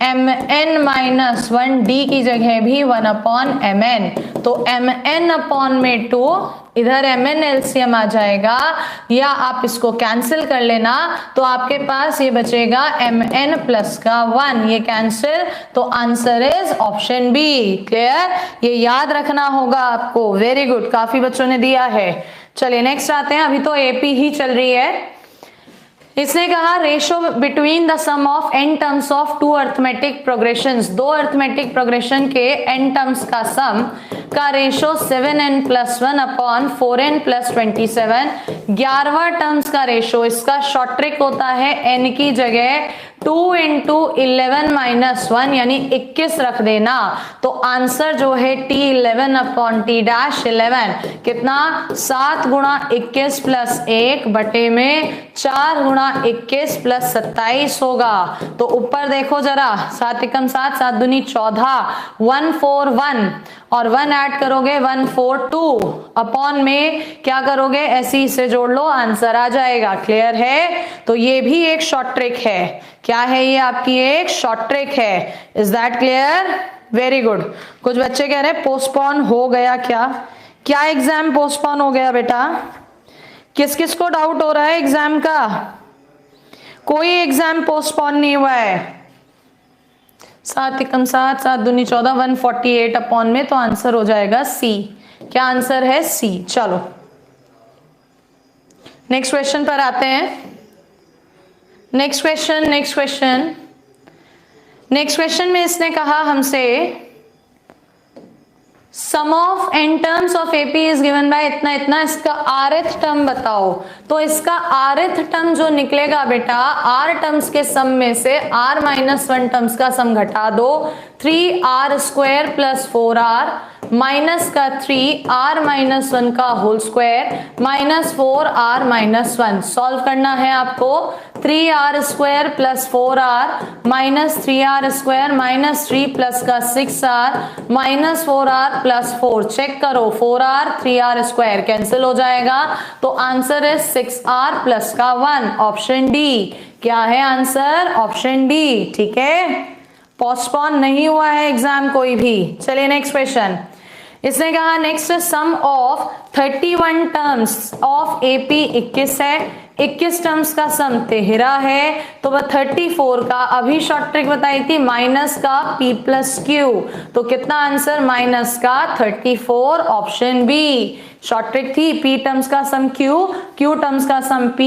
mn-1d की जगह भी 1/mn, तो mn/2, इधर mn एलसीएम आ जाएगा, या आप इसको कैंसिल कर लेना तो आपके पास ये बचेगा mn प्लस का 1, ये कैंसिल, तो answer is option B. Clear, ये याद रखना होगा आपको। वेरी गुड, काफी बच्चों ने दिया है। चलिए नेक्स्ट आते हैं, अभी तो एपी ही चल रही है। इसने कहा ratio between the sum of n terms of 2 arithmetic progressions, 2 arithmetic progression के n टर्म्स का सम का रेशो 7n+1/4n+27, 11वां टर्म्स का रेशो, इसका शॉर्ट ट्रिक होता है n की जगह 2 × 11-1 यानी 21 रख देना, तो आंसर जो है t11/t'11 कितना 7 × 21 + 1 बटे में 4 × 21 + 27 होगा। तो ऊपर देखो जरा, 7 × 7, 7 दूनी 14, 141 और 1 ऐड करोगे 142, अपॉन में क्या करोगे ऐसे इसे जोड़ लो, आंसर आ जाएगा। क्लियर है, तो ये भी एक शॉर्ट ट्रिक है। क्या है ये आपकी एक शॉर्ट ट्रिक है। Is that clear? Very good. कुछ बच्चे कह रहे हैं पोस्टपोन हो गया, क्या एग्जाम पोस्टपोन हो गया बेटा? किस किस को डाउट हो रहा है एग्जाम का? कोई एग्जाम पोस्टपोन नहीं हुआ है, 7 एकम 7, 7 दूनी 14, 148 अपॉन में, तो आंसर हो जाएगा सी। क्या आंसर है? सी। चलो नेक्स्ट क्वेश्चन पर आते हैं। नेक्स्ट क्वेश्चन में इसने कहा हमसे sum of n terms of AP is given by इतना इतना, इसका आरथ टर्म बताओ। तो इसका आरथ टर्म जो निकलेगा बेटा, आर टर्म्स के सम में से आर माइनस 1 टर्म्स का सम घटा दो, 3r² प्लस 4r माइनस का 3r माइनस 1 का whole square minus 4r minus 1। Solve करना है आपको। 3r² plus 4r minus 3r² minus 3 plus का 6r minus 4r plus 4। Check करो, 4r 3r² कैंसिल हो जाएगा, तो आंसर है 6r प्लस का 1, ऑप्शन डी। क्या है आंसर? Option D. ठीक है, पोस्टपोन नहीं हुआ है एग्जाम कोई भी। चलिए नेक्स्ट क्वेश्चन। इसने कहा next sum of 31 terms of AP 21 है, 21 टर्म्स का सम 13 है, तो वह 34 का अभी शॉर्ट ट्रिक बताई थी माइनस का p प्लस क्यू, तो कितना आंसर? माइनस का 34, ऑप्शन बी। शॉर्ट ट्रिक थी p टर्म्स का सम q, q टर्म्स का सम p,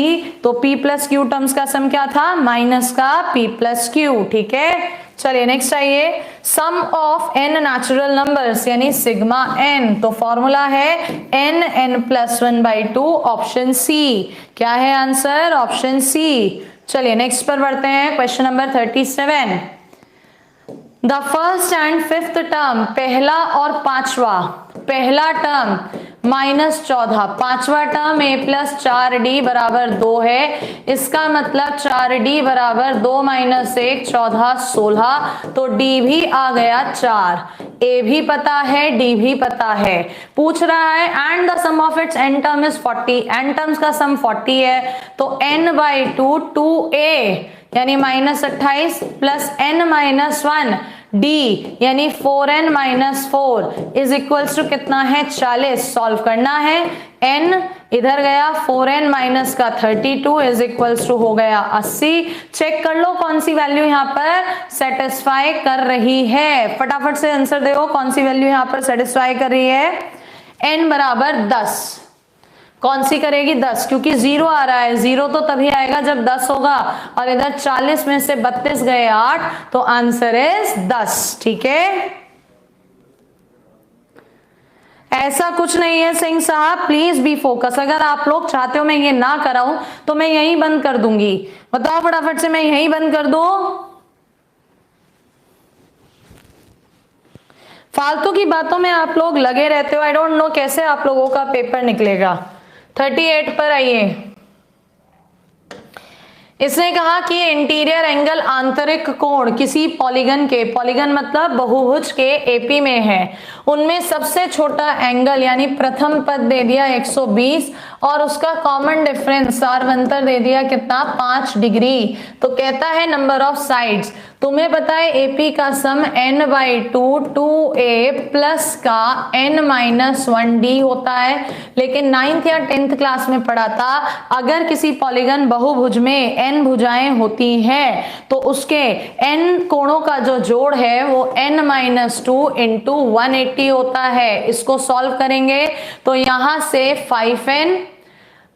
तो p प्लस q टर्म्स का सम क्या था? माइनस का p प्लस q। ठीक है, चलिए नेक्स्ट आइए। सम ऑफ n नेचुरल नंबर्स यानी सिग्मा n, तो फॉर्मूला है n प्लस 1/2, ऑप्शन सी। क्या है आंसर? ऑप्शन सी। चलिए नेक्स्ट पर बढ़ते हैं, question number 37। The first and fifth term, पहला और पांचवा, पहला टर्म -14, पांचवा टर्म a प्लस 4d बराबर 2 है, इसका मतलब 4d बराबर 2 माइनस 1 14 16, तो d भी आ गया 4। a भी पता है, d भी पता है। पूछ रहा है and the sum of its n term is 40, n terms का सम 40 है, तो n/2 2a यानी -28 प्लस n माइनस 1 d यानी 4n minus 4 is equals to कितना है? 40। सॉल्व करना है, n इधर गया, 4n माइनस का 32 इज इक्वल्स टू हो गया 80। चेक कर लो कौन सी वैल्यू यहाँ पर सेटिस्फाई कर रही है, फटाफट से आंसर दो कौन सी वैल्यू यहाँ पर सेटिस्फाई कर रही है। n बराबर 10, कौन सी करेगी? 10, क्योंकि 0 आ रहा है, 0 तो तभी आएगा जब 10 होगा, और इधर 40 में से 32 गए 8, तो आंसर इज 10। ठीक है, ऐसा कुछ नहीं है सिंह साहब, प्लीज बी फोकस। अगर आप लोग चाहते हो मैं ये ना कराऊं तो मैं यहीं बंद कर दूंगी। बताओ फटाफट से, मैं यहीं बंद कर दूं? फालतू की बातों में आप लोग लगे रहते हो। आई डोंट नो कैसे आप लोगों का पेपर निकलेगा। 38 पर आइए। इसने कहा कि इंटीरियर एंगल आंतरिक कोण किसी पॉलीगन के, पॉलीगन मतलब बहुभुज के एपी में है, उनमें सबसे छोटा एंगल यानी प्रथम पद दे दिया 120 और उसका कॉमन डिफरेंस सारवंतर दे दिया कितना? 5 डिग्री। तो कहता है नंबर ऑफ साइड्स। तुम्हें पता है एपी का सम n/2 2a प्लस का n-1d होता है, लेकिन 9th या 10th क्लास में पढ़ा था अगर किसी पॉलीगन बहुभुज में n भुजाएं होती हैं तो उसके n कोणों का जो जोड़ है वो n-2 इंटू 180 होता है। इसको सॉल्व करेंगे तो यहां से 5n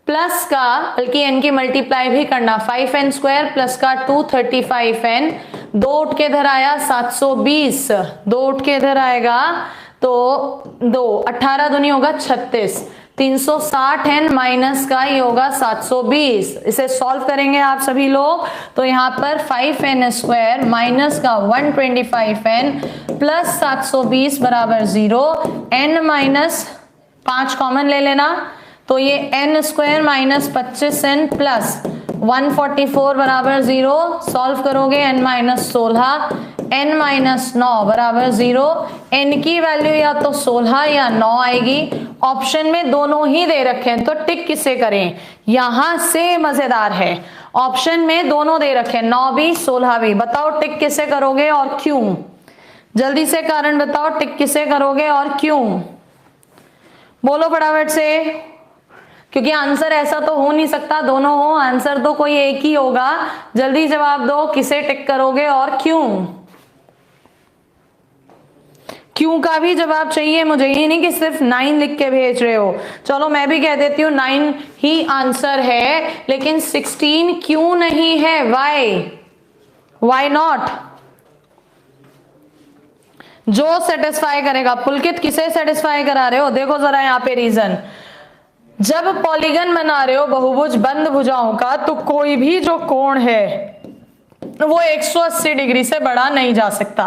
प्लस का, बल्कि n की मल्टीप्लाई भी करना, 5n² प्लस का 235n, 2 उठ के इधर आया 720, 2 उठ के इधर आएगा तो 2 18 दूनी होगा 36, 360n माइनस का ये होगा 720। इसे सॉल्व करेंगे आप सभी लोग तो यहाँ पर 5n² माइनस का 125n प्लस 720 बराबर 0, n माइनस 5 कॉमन ले लेना तो ये n² माइनस 25n प्लस 144 बराबर 0। सॉल्व करोगे n माइनस 16, n माइनस 9 बराबर 0। n की वैल्यू या तो 16 या 9 आएगी। ऑप्शन में दोनों ही दे रखे हैं तो टिक किसे करें? यहां से मजेदार है, ऑप्शन में दोनों दे रखे हैं, 9 भी 16 भी। बताओ टिक किसे करोगे और क्यों? जल्दी से कारण बताओ, टिक किसे करोगे और क्यों? बोलो फटाफट से, क्योंकि आंसर ऐसा तो हो नहीं सकता दोनों हो, आंसर तो कोई एक ही होगा। जल्दी जवाब दो, किसे टिक करोगे और क्यों? क्यों का भी जवाब चाहिए मुझे, ये नहीं कि सिर्फ 9 लिख के भेज रहे हो। चलो मैं भी कह देती हूँ 9 ही आंसर है, लेकिन 16 क्यों नहीं है, वाई नॉट? जो सेटिस्फाई करेगा। पुलकित किसे सेटिस्फाई करा रहे हो, देखो जरा यहाँ पे रीजन। जब पॉलीगन बना रहे हो बहुभुज बंद भुजाओं का, तो कोई भी जो कोण है वो 180 डिग्री से बढ़ा नहीं जा सकता।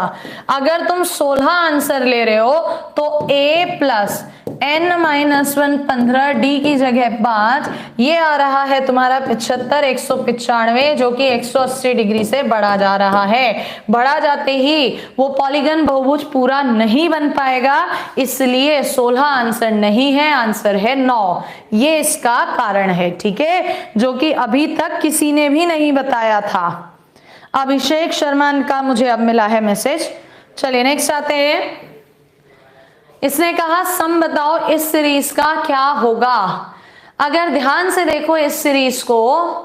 अगर तुम 16 आंसर ले रहे हो तो a plus n minus 1 15, d की जगह 5, ये आ रहा है तुम्हारा 75 195, जो कि 180 डिग्री से बढ़ा जा रहा है। बढ़ा जाते ही वो पॉलीगन बहुभुज पूरा नहीं बन पाएगा, इसलिए 16 आंसर नहीं है, आंसर है 9। ये इसका कारण है, ठीक है, जो कि अभी तक किसी ने भी नहीं बताया था। अभिषेक शर्मा का मुझे अब मिला है मैसेज। चलिए नेक्स्ट आते हैं। इसने कहा सम बताओ इस सीरीज का क्या होगा। अगर ध्यान से देखो इस सीरीज को,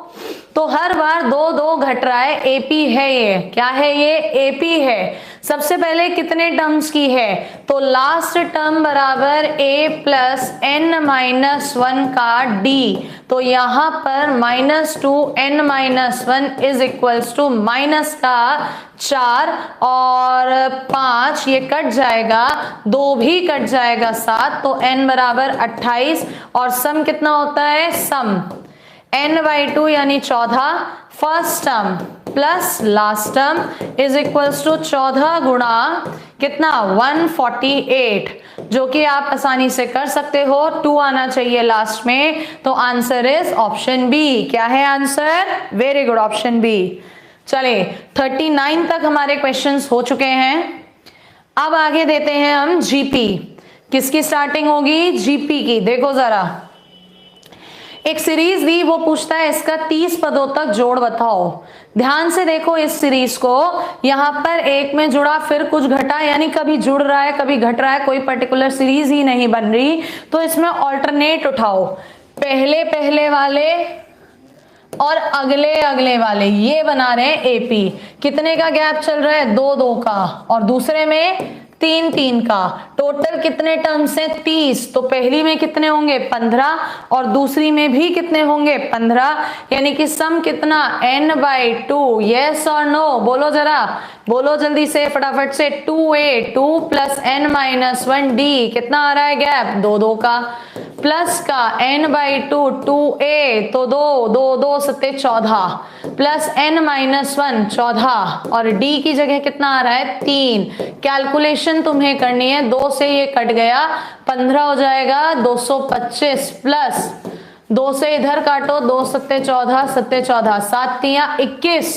तो हर बार 2-2 घट रहा है। एपी है, ये क्या है, ये एपी है। सबसे पहले कितने टर्म्स की है, तो लास्ट टर्म बराबर a प्लस n माइनस 1 का d, तो यहां पर -2n minus 1 is equals to minus का 4 और 5, ये कट जाएगा, 2 भी कट जाएगा 7, तो n बराबर 28। और सम कितना होता है, सम n/2 यानी 14 first term plus last term is equals to 14 गुणा कितना 148, जो कि आप आसानी से कर सकते हो। 2 आना चाहिए लास्ट में, तो आंसर इज ऑप्शन बी। क्या है answer, very good, option B. चले 39 तक हमारे क्वेश्चंस हो चुके हैं। अब आगे देते हैं हम जीपी। किसकी स्टार्टिंग होगी, जीपी की। देखो जरा, एक सीरीज दी, वो पूछता है इसका 30 पदों तक जोड़ बताओ। ध्यान से देखो इस सीरीज को, यहां पर एक में जुड़ा फिर कुछ घटा, यानी कभी जुड़ रहा है कभी घट रहा है, कोई पर्टिकुलर सीरीज ही नहीं बन रही। तो इसमें ऑल्टरनेट उठाओ, पहले वाले और अगले वाले, ये बना रहे हैं एपी। कितने का गैप चल रहा है, 2-2 का, और दूसरे में 3-3 का। टोटल कितने टर्म्स हैं, 30, तो पहली में कितने होंगे, 15, और दूसरी में भी कितने होंगे, 15, यानी कि सम कितना, n/2। यस और नो, बोलो जरा, बोलो जल्दी से फटाफट से। 2a 2 plus n minus 1d, कितना आ रहा है गैप, 2-2 का, प्लस का n/2 2a, तो 2 सत्ते 14, प्लस n माइनस 1 14, और d की जगह कितना आ रहा है, 3। कैलकुलेशन तुम्हें करनी है, 2 से ये कट गया, 15 हो जाएगा, 225 प्लस 2 से इधर काटो, 2 सत्ते 14 सत्ते 14, 7 तियां 21,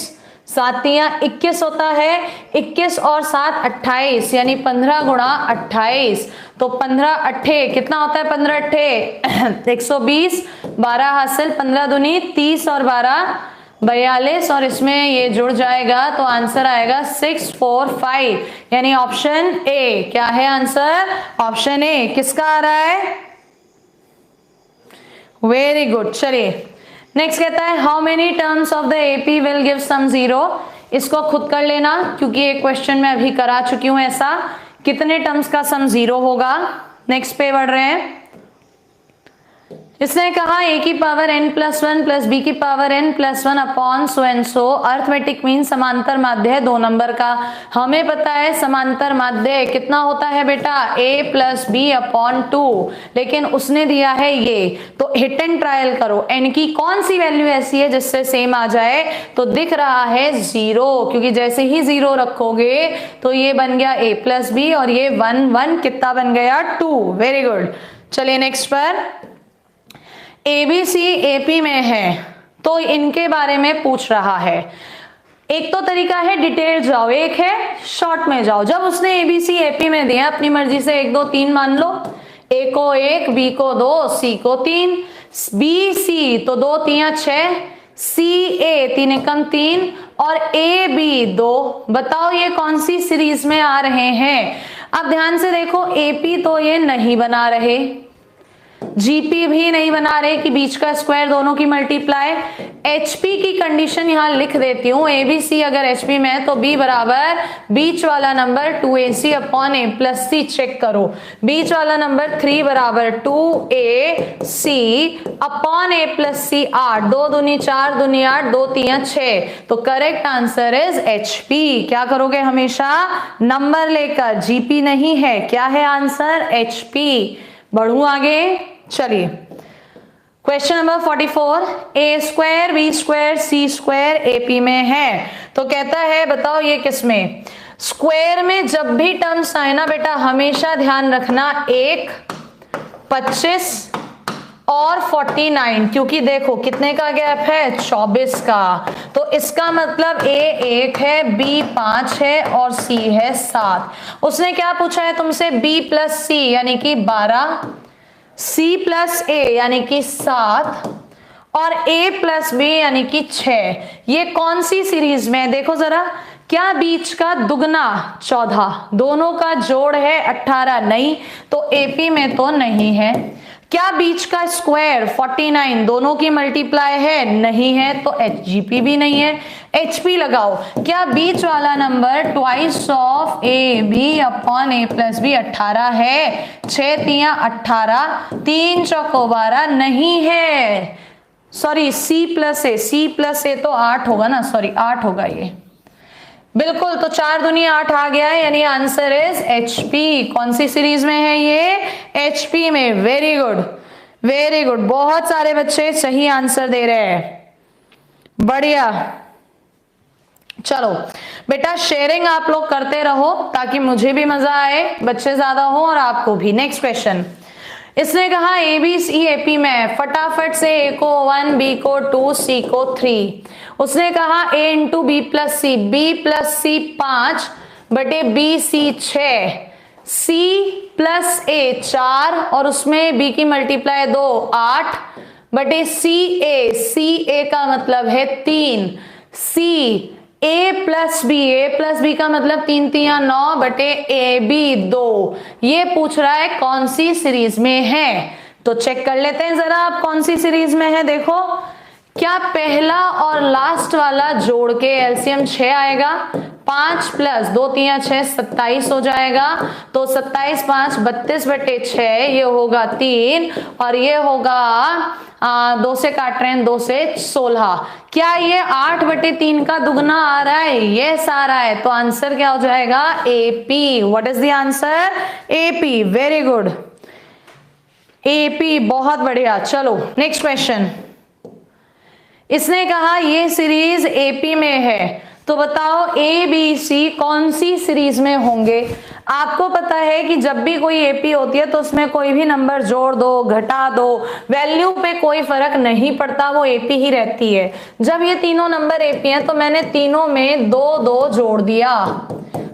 7 तियां 21 होता है, 21 और 7 28, यानी 15 गुणा 28, तो 15 अट्ठे कितना होता है, 15 अट्ठे 120, 12 हासिल, 15 दूनी 30 और 12 42, और इसमें ये जुड़ जाएगा, तो आंसर आएगा 645, यानी ऑप्शन ए। क्या है आंसर, ऑप्शन ए। किसका आ रहा है, वेरी गुड। चलिए नेक्स्ट कहता है how many terms of the AP will give sum 0। इसको खुद कर लेना, क्योंकि एक क्वेश्चन में अभी करा चुकी हूं ऐसा। कितने टर्म्स का सम 0 होगा, नेक्स्ट पे बढ़ रहे हैं। इसने कहा a की power n plus 1 plus b की power n plus 1 upon so and so. Arithmetic mean समांतर माध्य है 2 नंबर का। हमें पता है समांतर माध्य कितना होता है बेटा, a प्लस बी अपॉन 2, लेकिन उसने दिया है ये, तो हिट एंड ट्रायल करो। n की कौन सी वैल्यू ऐसी है जिससे सेम आ जाए, तो दिख रहा है 0, क्योंकि जैसे ही 0 रखोगे तो ये बन गया a प्लस बी, और ये 1 1 कितना बन गया, 2। Very good. चलिए नेक्स्ट पर, एबीसी एपी में है, तो इनके बारे में पूछ रहा है। एक तो तरीका है डिटेल जाओ, एक है शॉर्ट में जाओ। जब उसने एबीसी एपी में दिया, अपनी मर्जी से 1 2 3 मान लो, ए को 1, बी को 2, सी को 3, बी सी तो 2 3 6, सी ए 3 एकम 3, और ए बी 2। बताओ ये कौन सी सीरीज में आ रहे हैं। अब ध्यान से देखो, एपी तो ये नहीं बना रहे, जीपी भी नहीं बना रहे कि बीच का स्क्वायर दोनों की मल्टीप्लाई। एचपी की कंडीशन यहां लिख देती हूं, एबीसी अगर एचपी में है तो बी बराबर बीच वाला number 2ac upon A plus C. Check करो, बीच वाला नंबर 3 बराबर 2ac अपॉन ए प्लस सी। 8 2 दूनी 4 दूनी 8 2 3 6, तो करेक्ट आंसर इज एचपी। क्या करोगे हमेशा नंबर लेकर, जीपी नहीं है, क्या है आंसर एचपी। बढ़ू आगे, चलिए क्वेश्चन नंबर 44, ए स्क्वायर बी स्क्वायर सी स्क्वायर एपी में है। तो कहता है बताओ ये किसमें, स्क्वायर में जब भी टर्म्स आए ना बेटा हमेशा ध्यान रखना 1, 25 और 49, क्योंकि देखो कितने का गैप है 24 का। तो इसका मतलब ए 1 है, बी 5 है और सी है 7। उसने क्या पूछा है तुमसे, बी प्लस सी यानी कि 12, सी प्लस ए यानी कि 7 और ए प्लस बी यानी कि 6। ये कौन सी सीरीज में है देखो जरा, क्या बीच का दुगना 14, दोनों का जोड़ है 18, नहीं तो एपी में तो नहीं है। क्या बीच का स्क्वायर 49 दोनों की मल्टीप्लाई है, नहीं है तो एचजीपी भी नहीं है। एचपी लगाओ, क्या बीच वाला number twice of A B upon A plus B 18 है, 6 3 18, 3 चौको 12 नहीं है। सॉरी सी प्लस ए तो 8 होगा ना, सॉरी 8 होगा ये बिल्कुल। तो 4 दूनी 8 आ गया है, यानी आंसर इज एचपी। कौन सी सीरीज में है ये, एचपी में। वेरी गुड वेरी गुड, बहुत सारे बच्चे सही आंसर दे रहे हैं, बढ़िया। चलो बेटा शेयरिंग आप लोग करते रहो ताकि मुझे भी मजा आए, बच्चे ज्यादा हो और आपको भी। नेक्स्ट क्वेश्चन, इसने कहा ए बी सी एपी में है, फटाफट से ए को 1, बी को 2, सी को 3। उसने कहा ए इंटू बी प्लस सी 5 बटे बी सी 6, सी प्लस ए 4 और उसमें बी की मल्टीप्लाई 2 8 बटे सी ए का मतलब है 3, सी ए प्लस बी का मतलब 3 3 9 बटे ए बी 2। ये पूछ रहा है कौन सी सीरीज में है, तो चेक कर लेते हैं जरा आप कौन सी सीरीज में है। देखो क्या पहला और लास्ट वाला जोड़ के एलसीएम 6 आएगा, 5 प्लस 2 3 6 27 हो जाएगा। तो 27 5 32 बटे 6, ये होगा 3 और ये होगा 2 से काट रहे हैं 2 से 16। क्या ये 8 बटे 3 का दुगना आ रहा है, यस आ रहा है। तो आंसर क्या हो जाएगा AP. What is the answer, AP. Very good AP, बहुत बढ़िया। चलो नेक्स्ट क्वेश्चन, इसने कहा ये सीरीज एपी में है, तो बताओ ए बी सी कौन सी सीरीज में होंगे। आपको पता है कि जब भी कोई एपी होती है तो उसमें कोई भी नंबर जोड़ दो घटा दो, वैल्यू पे कोई फर्क नहीं पड़ता, वो एपी ही रहती है। जब ये तीनों नंबर एपी हैं तो मैंने तीनों में 2 2 जोड़ दिया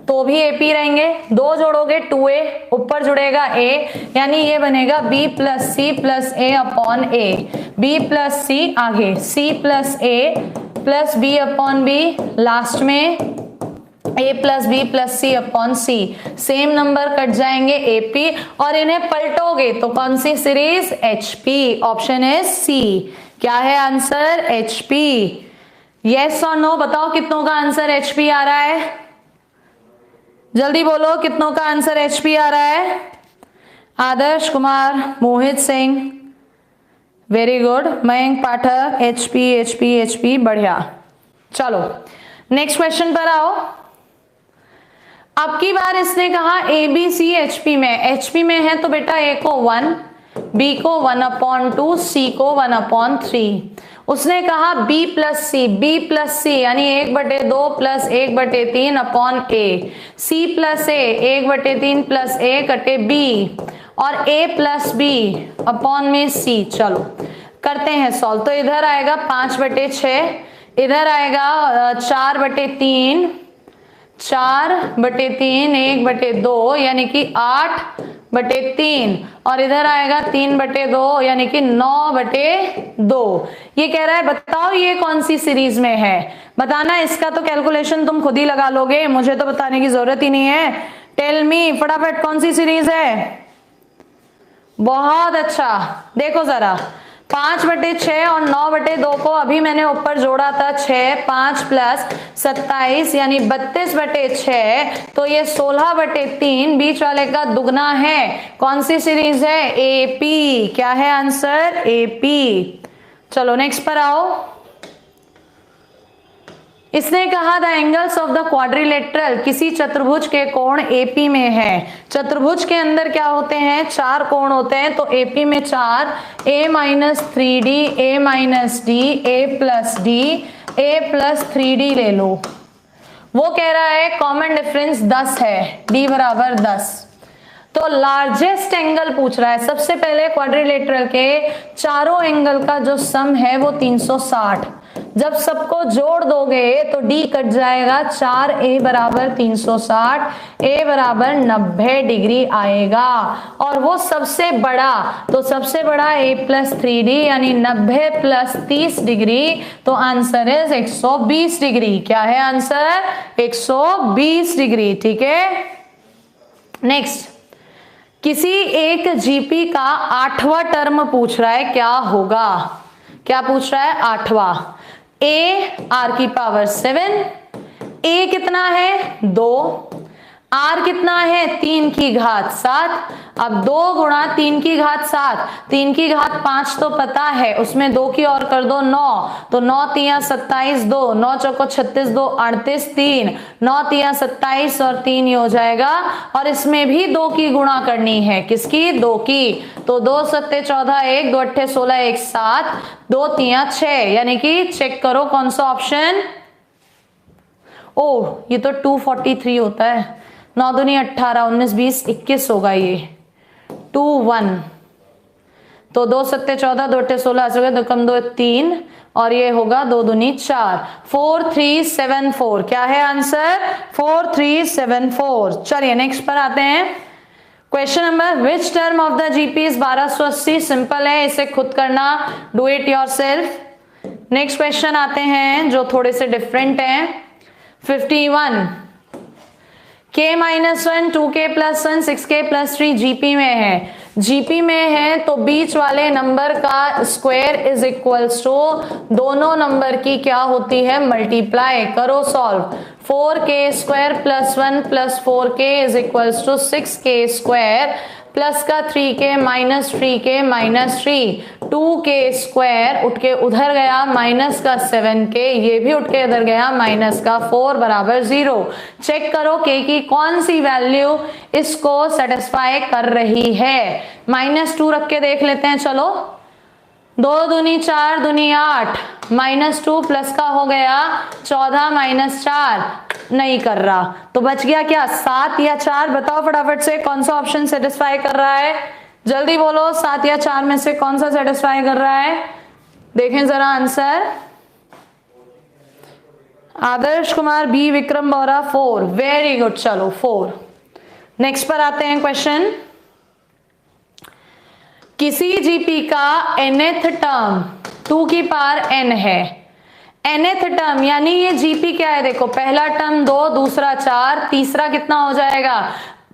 तो भी एपी रहेंगे। 2 जोड़ोगे 2a, ऊपर जुड़ेगा a, यानी ये बनेगा b plus c plus a upon a, b plus c आगे c plus a plus b upon b, last में a plus b plus c upon c. Same number cut जाएंगे AP और इन्हें पलटोगे तो कौन सी series, HP. Option is C. क्या है आंसर, एचपी। यस और नो बताओ कितनों का आंसर एचपी आ रहा है, जल्दी बोलो कितनों का आंसर एचपी आ रहा है। Adarsh Kumar, Mohit Singh, very good. मयंक पाठक, एचपी एचपी एचपी, बढ़िया। चलो नेक्स्ट क्वेश्चन पर आओ। अब की बार इसने कहा ए बी सी एचपी में, एचपी में है तो बेटा ए को 1, बी को 1/2, सी को 1/3। उसने कहा b प्लस सी यानी 1/2 प्लस 1/3 अपॉन ए, सी प्लस ए 1/3 प्लस ए कटे b और a प्लस बी अपॉन में c। चलो करते हैं सॉल्व। तो इधर आएगा 5/6, इधर आएगा 4/3, 4/3 1/2 यानी कि 8/3 और इधर आएगा 3/2 यानी कि 9/2। ये कह रहा है बताओ ये कौन सी सीरीज में है। बताना, इसका तो कैलकुलेशन तुम खुद ही लगा लोगे, मुझे तो बताने की जरूरत ही नहीं है। टेल मी फटाफट कौन सी सीरीज है, बहुत अच्छा। देखो जरा 5/6 और 9/2 को अभी मैंने ऊपर जोड़ा था 6, 5 प्लस 27 यानी 32/6, तो ये 16/3 बीच वाले का दुगना है। कौन सी सीरीज है? एपी। क्या है आंसर? एपी। चलो नेक्स्ट पर आओ। इसने कहा the angles of the quadrilateral, किसी चतुर्भुज के कोण एपी में है। चतुर्भुज के अंदर क्या होते हैं? 4 कोण होते हैं, तो एपी में 4, a-3d, a-d, a+d, a+3d ले लो। वो कह रहा है कॉमन डिफरेंस 10 है, d बराबर 10। तो लार्जेस्ट एंगल पूछ रहा है। सबसे पहले क्वाड्रिलेटरल के चारों एंगल का जो सम है वो 360। जब सबको जोड़ दोगे तो d कट जाएगा, 4a बराबर 360, a बराबर 90 डिग्री आएगा। और वो सबसे बड़ा, तो सबसे बड़ा a+3d यानी 90 + 30 डिग्री, तो आंसर है 120 डिग्री। क्या है आंसर? 120 डिग्री। ठीक है, नेक्स्ट। किसी एक जीपी का 8वां टर्म पूछ रहा है, क्या होगा? क्या पूछ रहा है? 8वां। a r⁻7, a कितना है? 2, r कितना है? 3⁻7। अब 2 × 3⁻7, 3⁻5 तो पता है, उसमें 2 की और कर दो 9, तो 9 × 27, 2, 9 × 36, 2 38, 3, 9 × 27 और 3 ही हो जाएगा। और इसमें भी 2 की गुणा करनी है, किसकी? 2 की। तो 2 × 7 = 14, 1, 2 × 8 = 16, 1 7, 2 × 6, यानी कि चेक करो कौन सा ऑप्शन। ओह, ये तो 243 होता है। 9 दूनी 18, 19 20 21 होगा ये। 2 1, तो 2 × 7 = 14, 2 × 8 = 16, 2 कम 2 3, और ये होगा 2 दूनी 4, 4374। क्या है आंसर? 4374। चलिए नेक्स्ट पर आते हैं। Question number, which term of the GP is 1280? Simple है, इसे खुद करना, do it yourself. Next question आते हैं जो थोड़े से डिफरेंट हैं। 51, k-1, 2k+1, 6k+3 जीपी में है। जीपी में है तो बीच वाले नंबर का स्क्वायर इज इक्वल्स टू दोनों नंबर की क्या होती है? मल्टीप्लाई। करो solve. 4k² + 1 + 4k is equals to 6k² plus का 3k -3k -3, 2k² उठ के उधर गया, माइनस का 7k, ये भी उठ के इधर गया, माइनस का 4 बराबर 0। चेक करो k की कौन सी वैल्यू इसको सेटिस्फाई कर रही है। -2 रख के देख लेते हैं। चलो, 2 दूनी 4 दूनी 8, -2 प्लस का हो गया 14 -4, नहीं कर रहा, तो बच गया क्या? 7 या 4? बताओ फटाफट से कौन सा ऑप्शन सेटिस्फाई कर रहा है? जल्दी बोलो, 7 या 4 में से कौन सा सेटिस्फाई कर रहा है? देखें जरा आंसर। आदर्श कुमार बी, विक्रम बोरा 4, वेरी गुड। चलो 4। नेक्स्ट पर आते हैं क्वेश्चन। किसी जीपी का nth टर्म 2 की पावर n है। nth टर्म यानी ये जीपी क्या है? देखो, पहला टर्म 2, दूसरा 4, तीसरा कितना हो जाएगा?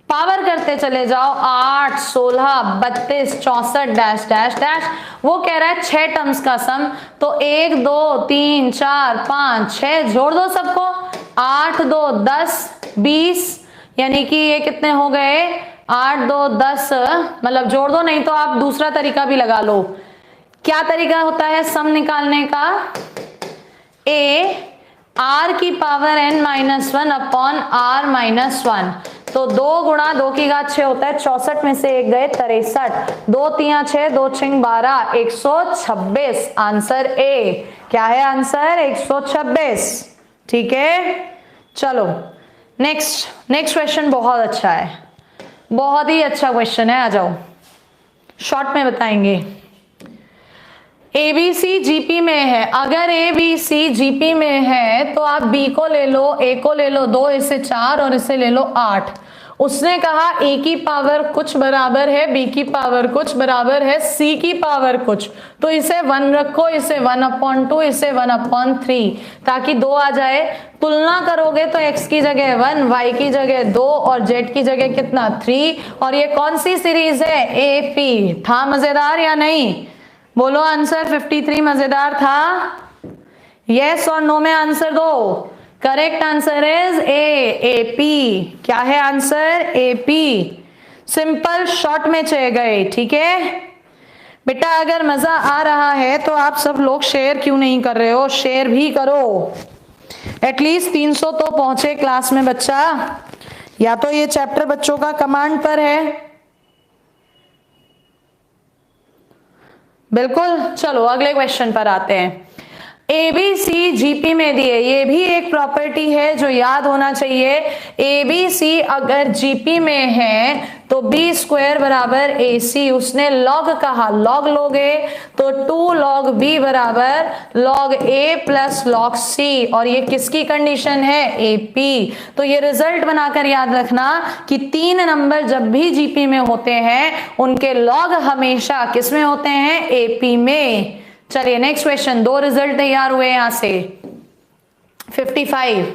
पावर करते चले जाओ, 8, 16, 32, 64 डैश डैश डैश। वो कह रहा है 6 टर्म्स का सम, तो 1 2 3 4 5 6 जोड़ दो सबको, 8 2 10 20, यानी कि ये कितने हो गए? 8 2 10, मतलब जोड़ दो, नहीं तो आप दूसरा तरीका भी लगा लो। क्या तरीका होता है सम निकालने का? a r⁻n -1 अपॉन r -1, तो 2 × 2 की घात 6 होता है, 64 में से 1 गए 63, 2 3 6, 2 6 12, 126। Answer A. क्या है आंसर? 126। ठीक है, चलो नेक्स्ट क्वेश्चन बहुत अच्छा है, बहुत ही अच्छा क्वेश्चन है। आ जाओ, शॉर्ट में बताएंगे। ABC जीपी में है। अगर ABC जीपी में है तो आप B को ले लो, A को ले लो 2, इसे 4 और इसे ले लो 8। उसने कहा a की पावर कुछ बराबर है b की पावर कुछ बराबर है c की पावर कुछ, तो इसे 1 रखो, इसे 1/2, इसे 1/3, ताकि 2 आ जाए। तुलना करोगे तो x की जगह 1, y की जगह 2 और z की जगह कितना 3। और ये कौन सी सीरीज है? AP। था मजेदार या नहीं? बोलो आंसर 53 मजेदार था? यस और नो में आंसर दो। Correct answer is AP। क्या है आंसर? AP। सिंपल शॉर्ट में चले गए। ठीक है बेटा, अगर मजा आ रहा है तो आप सब लोग शेयर क्यों नहीं कर रहे हो? शेयर भी करो। एटलीस्ट 300 तो पहुंचे क्लास में बच्चा। या तो ये चैप्टर बच्चों का कमांड पर है। बिल्कुल। चलो अगले क्वेश्चन पर आते हैं। ABC जीपी में दिए, ये भी एक प्रॉपर्टी है जो याद होना चाहिए। ABC अगर जीपी में है तो B स्क्वायर बराबर AC। उसने लॉग कहा, लॉग लोगे तो 2 log B बराबर log A plus log C। और ये किसकी कंडीशन है? AP। तो ये रिजल्ट बनाकर याद रखना कि 3 नंबर जब भी जीपी में होते हैं उनके लॉग हमेशा किस में होते हैं? AP में। चलिए नेक्स्ट क्वेश्चन। 2 रिजल्ट तैयार हुए यहां से। 55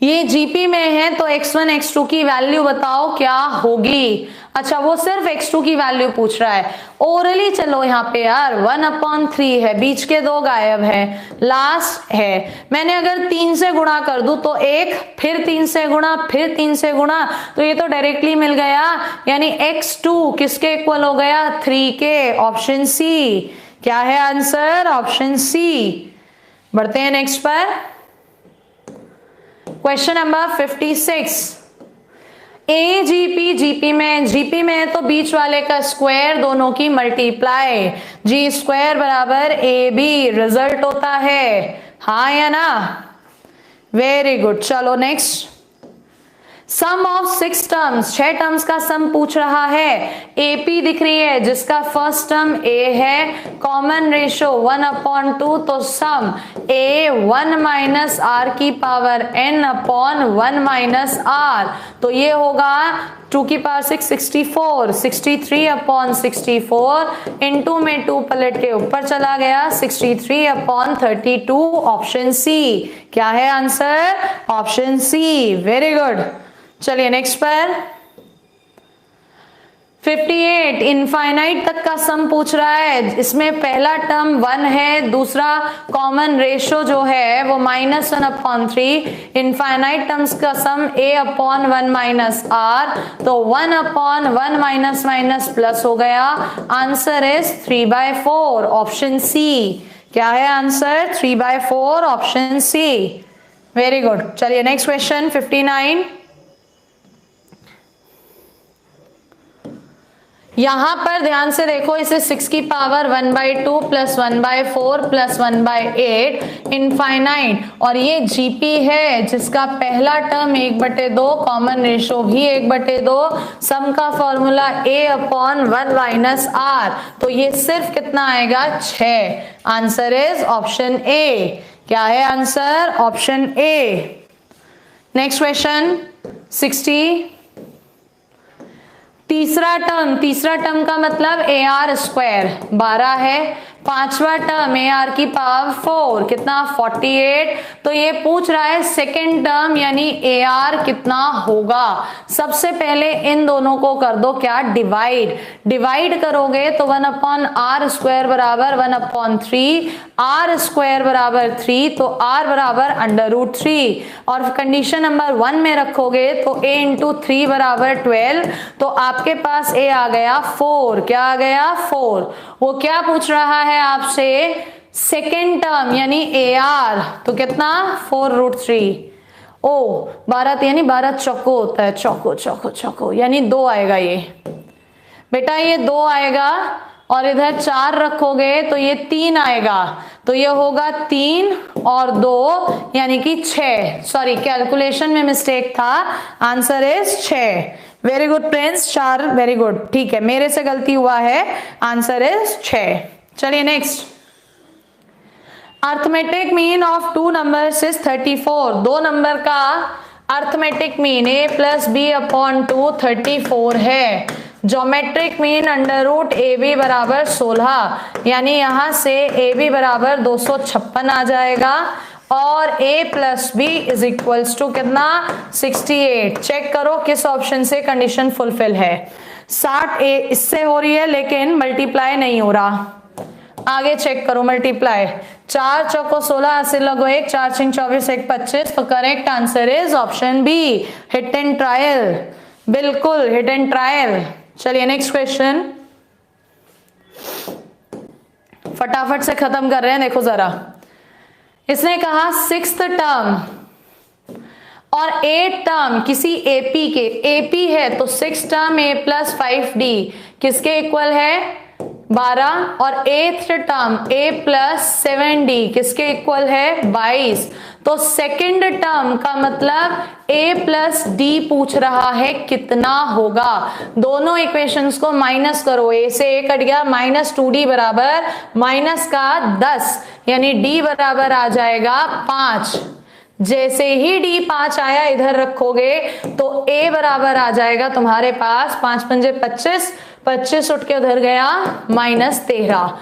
ये जीपी में है तो x1 x2 की वैल्यू बताओ क्या होगी। अच्छा वो सिर्फ x2 की वैल्यू पूछ रहा है। ओरली चलो यहाँ पे यार 1/3 है, बीच के 2 गायब है, लास्ट है। मैंने अगर 3 से गुणा कर दूं तो 1, फिर 3 से गुणा, फिर 3 से गुणा, तो ये तो डायरेक्टली मिल गया। यानी x2 किसके इक्वल हो गया? 3 के। Option C. क्या है आंसर? Option C. बढ़ते हैं नेक्स्ट पर। Question number 56। जीपी में, जीपी में है तो बीच वाले का स्क्वायर, दोनों की मल्टीप्लाई, जी स्क्वायर बराबर AB। रिजल्ट होता है हाँ या ना? Very good. चलो next. Sum of 6 terms, 6 terms का सम पूछ रहा है। AP दिख रही है जिसका फर्स्ट टर्म A है, कॉमन रेशो 1/2, तो सम A 1 माइनस R की पावर n/1 माइनस R। तो ये होगा 2 की पावर 6 64, 63/64, इनटू में 2 पलट के ऊपर चला गया, 63/32। Option C. क्या है answer? Option C. Very good. चलिए नेक्स्ट पर। 58 इनफाइनाइट तक का सम पूछ रहा है। इसमें पहला टर्म 1 है, दूसरा कॉमन रेशो जो है वो -1/3। इनफाइनाइट टर्म्स का सम A/1 माइनस R, तो 1/1 माइनस माइनस प्लस हो गया। Answer is 3/4। Option C. क्या है answer? 3/4। Option C. Very good. चलिए नेक्स्ट क्वेश्चन 59। यहां पर ध्यान से देखो, इसे 6 की पावर 1/2 प्लस 1/4 प्लस 1/8 इनफाइनाइट, और ये जीपी है जिसका पहला टर्म 1/2, कॉमन रेशो भी 1/2, सम का फॉर्मूला A/1 माइनस R। तो ये सिर्फ कितना आएगा? 6। Answer is option A. क्या है answer? Option A. Next question 60। तीसरा टर्म का मतलब AR स्क्वायर 12 है, पांचवा टर्म AR की पावर 4 कितना? 48। तो ये पूछ रहा है सेकेंड टर्म यानी AR कितना होगा। सबसे पहले इन दोनों को कर दो क्या? डिवाइड करोगे तो 1/R स्क्वायर बराबर 1/3, R स्क्वायर बराबर 3, तो R बराबर √3। और कंडीशन नंबर 1 में रखोगे तो A इंटू 3 बराबर 12, तो आपके पास A आ गया 4। क्या आ गया? 4। वो क्या पूछ रहा है आपसे? सेकेंड टर्म यानी AR, तो कितना? 4√3। ओ 12 यानी 12 चौको होता है, चौको यानी 2 आएगा ये बेटा, ये 2 आएगा। और इधर 4 रखोगे तो ये 3 आएगा, तो ये होगा 3 और 2 यानी कि 6। सॉरी कैलकुलेशन में मिस्टेक था, answer is 6। Very good friends, 4 very good. ठीक है, मेरे से गलती हुआ है, आंसर इज 6। चलिए next. Arithmetic mean of 2 numbers is 34। 2 number का arithmetic mean a plus B upon 2 34 है। Geometric mean under root a b बराबर 16, यानी यहां से ए बी बराबर 256 आ जाएगा और a plus B is equals to कितना 68। चेक करो किस ऑप्शन से कंडीशन फुलफिल है। 60 a इससे हो रही है लेकिन मल्टीप्लाई नहीं हो रहा। आगे चेक करो मल्टीप्लाई, 4 चौको 16 80 लगो 1, 4 6 24 1 25। तो correct answer is option B, hit and trial. बिल्कुल हिट एंड ट्रायल। चलिए नेक्स्ट क्वेश्चन, फटाफट से खत्म कर रहे हैं। देखो जरा, इसने कहा 6th टर्म और 8th टर्म किसी एपी के, एपी है तो 6 टर्म a प्लस 5d किसके इक्वल है 12, और 8th term a plus 7d किसके इक्वल है 22। तो सेकंड टर्म का मतलब a प्लस d पूछ रहा है कितना होगा। दोनों इक्वेशंस को माइनस करो, a से a कट गया, माइनस 2d बराबर माइनस का 10, यानी d बराबर आ जाएगा 5। जैसे ही d 5 आया इधर रखोगे तो a बराबर आ जाएगा तुम्हारे पास 5 पंजे 25, 25 उठ के उधर गया -13।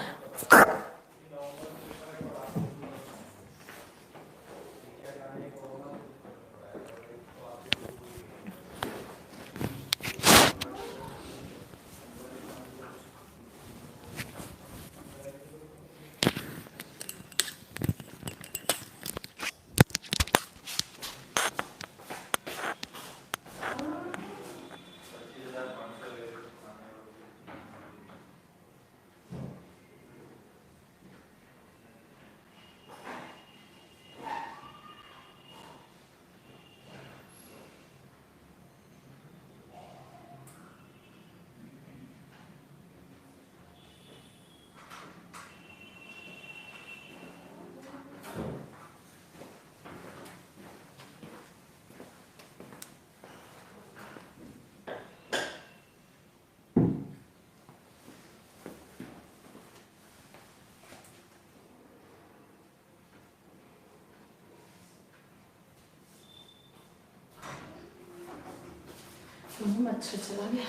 मच्छर चला गया।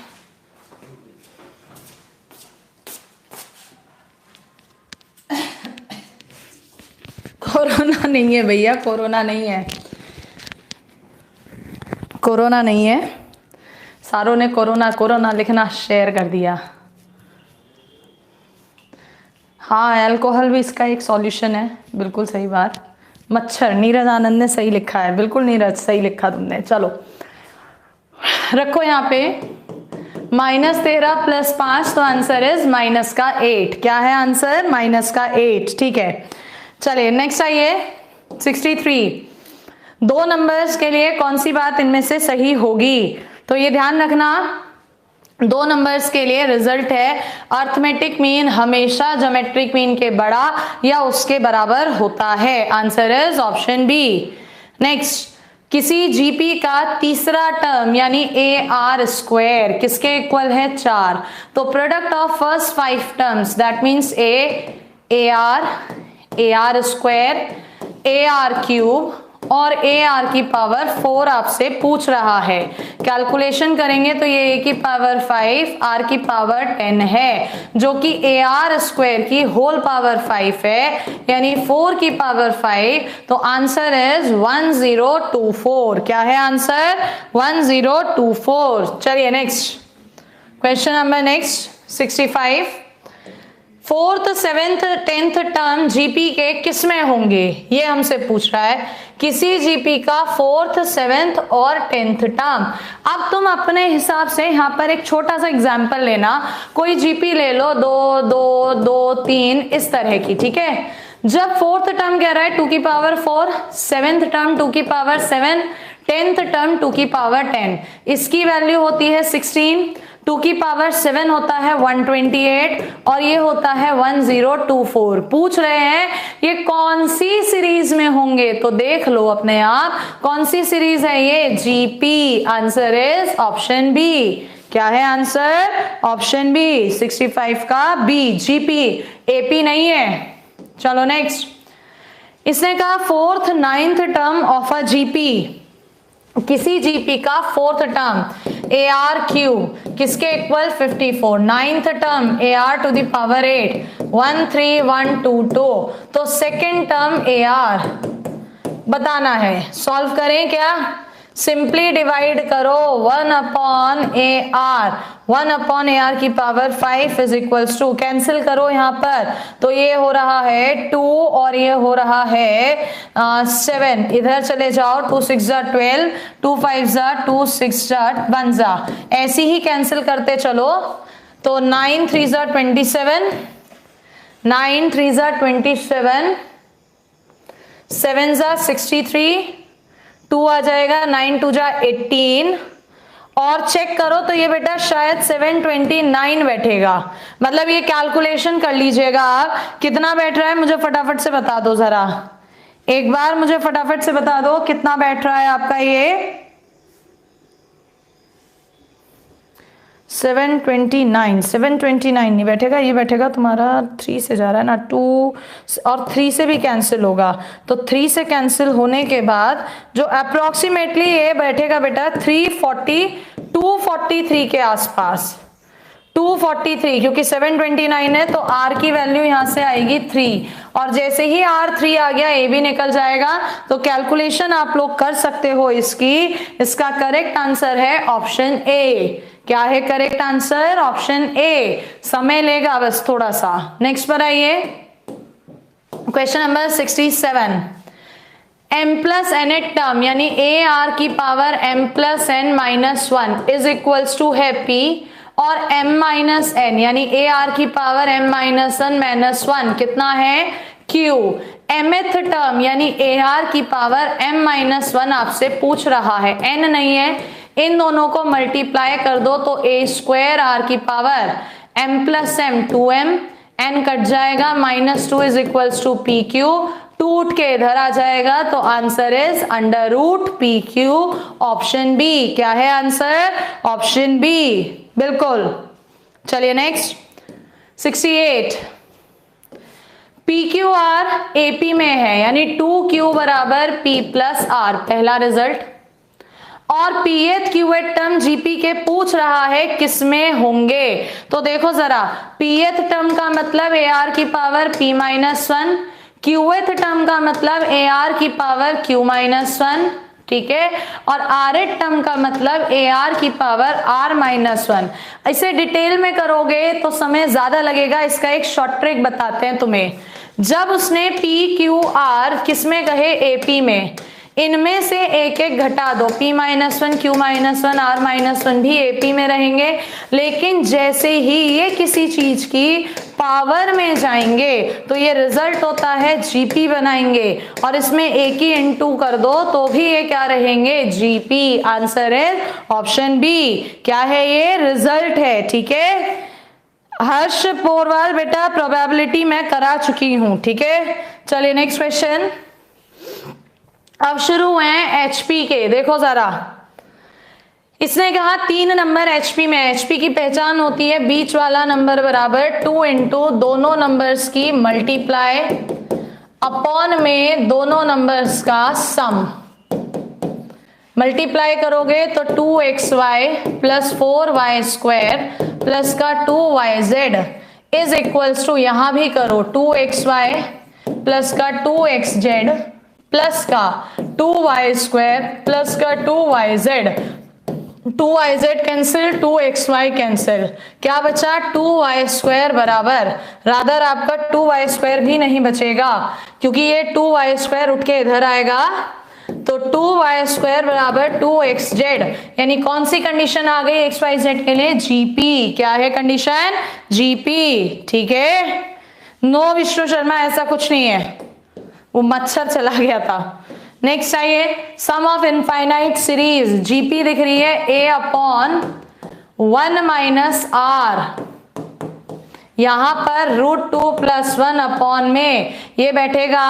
कोरोना नहीं है भैया, कोरोना नहीं है, कोरोना नहीं है। सारों ने कोरोना कोरोना लिखना शेयर कर दिया। हाँ, अल्कोहल भी इसका एक सॉल्यूशन है, बिल्कुल सही बात। मच्छर, नीरज आनंद ने सही लिखा है, बिल्कुल नीरज सही लिखा तुमने। चलो रखो यहाँ पे -13 प्लस 5, तो आंसर इज माइनस का 8। क्या है आंसर? माइनस का 8। ठीक है, चलिए नेक्स्ट आइए 63। दो नंबर्स के लिए कौन सी बात इनमें से सही होगी? तो ये ध्यान रखना, दो नंबर्स के लिए रिजल्ट है अर्थमेटिक मीन हमेशा ज्योमेट्रिक मीन के बड़ा या उसके बराबर होता है। Answer is option B. Next, किसी जीपी का तीसरा टर्म यानी ए आर स्क्वायर किसके इक्वल है 4। तो product of first 5 terms that means A R square, A are cube और ए आर की पावर 4 आपसे पूछ रहा है। कैलकुलेशन करेंगे तो ये ए की पावर 5 आर की पावर 10 है, जो कि ए आर स्क्वायर की होल पावर 5 है, यानी 4 की पावर 5। तो आंसर इज 1024। क्या है आंसर? 1024। चलिए next question number next 65। 4th 7th 10th term GP के किसमें होंगे, ये हमसे पूछ रहा है। किसी जीपी का 4th 7th और 10th टर्म। अब तुम अपने हिसाब से यहाँ पर एक छोटा सा एग्जांपल लेना, कोई जीपी ले लो 2 2 2 3 इस तरह की। ठीक है, जब 4th टर्म कह रहा है 2 की पावर 4, 7th टर्म 2 की पावर 7, 10th टर्म 2 की पावर 10, इसकी वैल्यू होती है 16, 2 की पावर 7 होता है 128 और ये होता है 1024। पूछ रहे हैं ये कौन सी सीरीज में होंगे, तो देख लो अपने आप कौन सी सीरीज है ये, GP. Answer is option B. क्या है आंसर? ऑप्शन बी, 65 का बी, जीपी, एपी नहीं है। चलो नेक्स्ट, इसने कहा 4th 9th term of a GP किसी जीपी का fourth term a are cube किसके equal 54, ninth term a r to the power 8 13122, तो सेकेंड टर्म ए आर बताना है। सॉल्व करें क्या, सिंपली डिवाइड करो 1 upon a r, 1 upon a are की power 5 is equals to, cancel करो यहाँ पर, तो ये हो रहा है 2 और ये हो रहा है 7, इधर चले जाओ 2 6 जा 12, 2 5 जा 2 6 जा 1 जा, ऐसे ही कैंसिल करते चलो, तो 9 3 जा 27, 9 3 जा 27, 7 जा 63, 2 आ जाएगा, 9 2 जा 18, और चेक करो तो ये बेटा शायद 729 बैठेगा, मतलब ये कैलकुलेशन कर लीजिएगा आप कितना बैठ रहा है, मुझे फटाफट से बता दो जरा, एक बार मुझे फटाफट से बता दो कितना बैठ रहा है आपका ये 729 नहीं बैठेगा, ये बैठेगा तुम्हारा 3 से जा रहा है ना, 2 और 3 से भी कैंसिल होगा, तो 3 से कैंसिल होने के बाद जो अप्रोक्सीमेटली ये बैठेगा बेटा 243 के आसपास, 243, क्योंकि 729 है तो r की वैल्यू यहां से आएगी 3, और जैसे ही r3 आ गया a भी निकल जाएगा, तो कैलकुलेशन आप लोग कर सकते हो इसकी। इसका करेक्ट आंसर है ऑप्शन ए। क्या है करेक्ट आंसर, ऑप्शन ए। समय लेगा बस थोड़ा सा। नेक्स्ट पर आइए, question number 67, m plus n term यानी ए आर की power m plus n minus 1 is equals to है p, और m माइनस एन यानी ए आर की power m minus n minus 1 कितना है q। mth टर्म यानी ए आर की पावर m माइनस 1 आपसे पूछ रहा है, n नहीं है, इन दोनों को मल्टीप्लाई कर दो तो a स्क्वायर आर की power m plus m 2m, n cut जाएगा, minus 2 is equals to p q, 2 उठ के इधर आ जाएगा, तो answer is under root p q, option B. क्या है आंसर, ऑप्शन बी, बिल्कुल। चलिए next 68, p q r AP में है यानी 2q बराबर p प्लस आर, पहला रिजल्ट, और पीएथ क्यूएथ टर्म जीपी के पूछ रहा है किसमें होंगे, तो देखो जरा, पीएथ टर्म का मतलब ए आर की पावर p माइनस 1, क्यूएथ टर्म का मतलब ए आर की पावर q माइनस 1, ठीक है, और आर एथ टर्म का मतलब ए आर की पावर आर माइनस 1। इसे डिटेल में करोगे तो समय ज्यादा लगेगा, इसका एक शॉर्ट ट्रिक बताते हैं तुम्हें। जब उसने पी क्यू आर किसमें कहे एपी में, इनमें से एक एक घटा दो, p minus 1 q minus 1 r minus 1 भी एपी में रहेंगे, लेकिन जैसे ही ये किसी चीज की पावर में जाएंगे तो ये रिजल्ट होता है जीपी बनाएंगे, और इसमें एक ही इनटू कर दो तो भी ये क्या रहेंगे जीपी। आंसर है ऑप्शन बी। क्या है ये, रिजल्ट है, ठीक है। हर्ष पोरवाल बेटा प्रोबेबिलिटी मैं करा चुकी हूं, ठीक है। चलिए नेक्स्ट क्वेश्चन, अब शुरू हुए हैं एचपी के। देखो जरा, इसने कहा 3 नंबर एचपी में, एचपी की पहचान होती है बीच वाला नंबर बराबर 2 इंटू दोनों नंबर्स की मल्टीप्लाई अपॉन में दोनों नंबर्स का सम। मल्टीप्लाई करोगे तो 2xy plus 4y square plus का 2yz इज इक्वल्स टू, यहां भी करो 2xy प्लस का 2xz प्लस का 2y स्क्वायर प्लस का 2yz, 2yz cancel, 2xy cancel, क्या बचा 2y स्क्वायर बराबर, रादर आपका 2y स्क्वायर भी नहीं बचेगा क्योंकि ये 2y स्क्वायर उठ के इधर आएगा, तो 2y स्क्वायर बराबर 2xz, यानी कौन सी कंडीशन आ गई xyz के लिए, जीपी। क्या है कंडीशन, जीपी, ठीक है। नो विष्णु शर्मा, ऐसा कुछ नहीं है, वो मच्छर चला गया था। नेक्स्ट आइए, सम ऑफ इनफाइनाइट सीरीज, जीपी दिख रही है a अपॉन 1 माइनस आर, यहां पर √2 प्लस 1 अपॉन में ये बैठेगा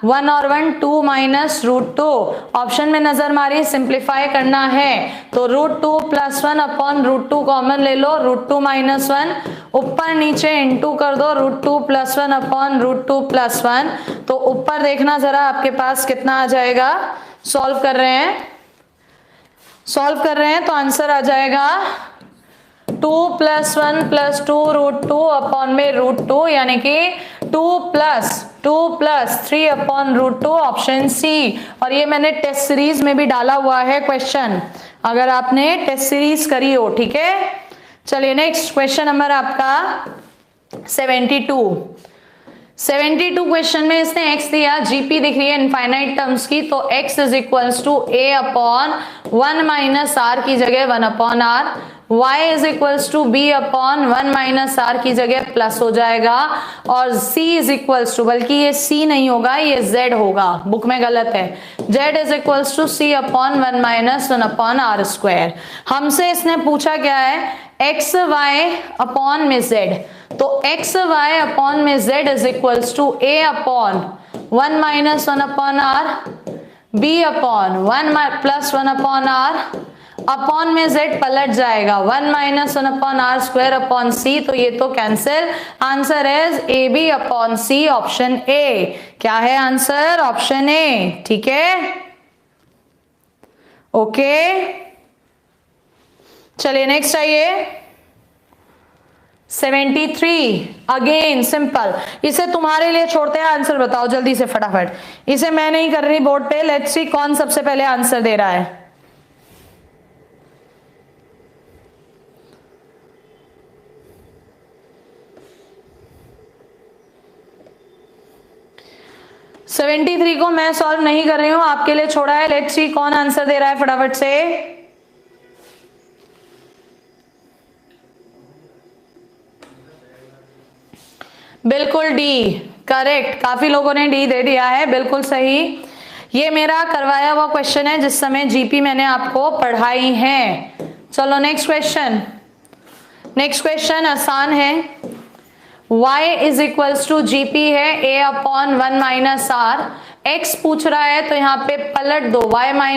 1 और 1 2 माइनस √2, ऑप्शन में नजर मारी, सिंप्लीफाई करना है तो √2 प्लस 1 अपॉन √2 कॉमन ले लो, √2 माइनस 1, ऊपर नीचे इंटू कर दो √2 प्लस 1 अपॉन √2 प्लस 1, तो ऊपर देखना जरा आपके पास कितना आ जाएगा, सॉल्व कर रहे हैं सॉल्व कर रहे हैं तो आंसर आ जाएगा 2 + 1 + 2 √2 अपॉन में √2 यानी कि 2 + 3 अपॉन √2 ऑप्शन सी। और ये मैंने टेस्ट सीरीज में भी डाला हुआ है क्वेश्चन, अगर आपने टेस्ट सीरीज करी हो, ठीक है। चलिए नेक्स्ट क्वेश्चन नंबर आपका 72 क्वेश्चन में इसने x दिया, जीपी दिख रही है इनफाइनाइट टर्म्स की, तो x = a अपॉन 1 - r की जगह 1 upon r, y = b upon 1 - r की जगह प्लस हो जाएगा, और c बल्कि ये c नहीं होगा, ये z होगा, बुक में गलत है। z c upon 1 - 1 upon r²। हमसे इसने पूछा क्या है, x y अपॉन में z, तो x y अपॉन में z = a upon 1 - 1 upon r, b upon 1 + 1 upon r, upon में z पलट जाएगा 1 - 1 अपॉन r² अपॉन c, तो ये तो cancel. Answer is A B upon C, option A. क्या है आंसर? ऑप्शन ए, ठीक है, ओके। चलिए नेक्स्ट आइए 73। अगेन सिंपल, इसे तुम्हारे लिए छोड़ते हैं, आंसर बताओ जल्दी से फटाफट। इसे मैं नहीं कर रही बोर्ड पे, लेट्स सी कौन सबसे पहले आंसर दे रहा है। सेवेंटी 73 को मैं सॉल्व नहीं कर रही हूं, आपके लिए छोड़ा है। लेट्स सी कौन आंसर दे रहा है फटाफट से। बिल्कुल डी, करेक्ट, काफी लोगों ने डी दे दिया है, बिल्कुल सही। ये मेरा करवाया हुआ क्वेश्चन है जिस समय जीपी मैंने आपको पढ़ाई है। चलो नेक्स्ट क्वेश्चन, नेक्स्ट क्वेश्चन आसान है। y = जीपी है a अपॉन 1 - r, x पूछ रहा है तो यहाँ पे पलट दो, y - yx =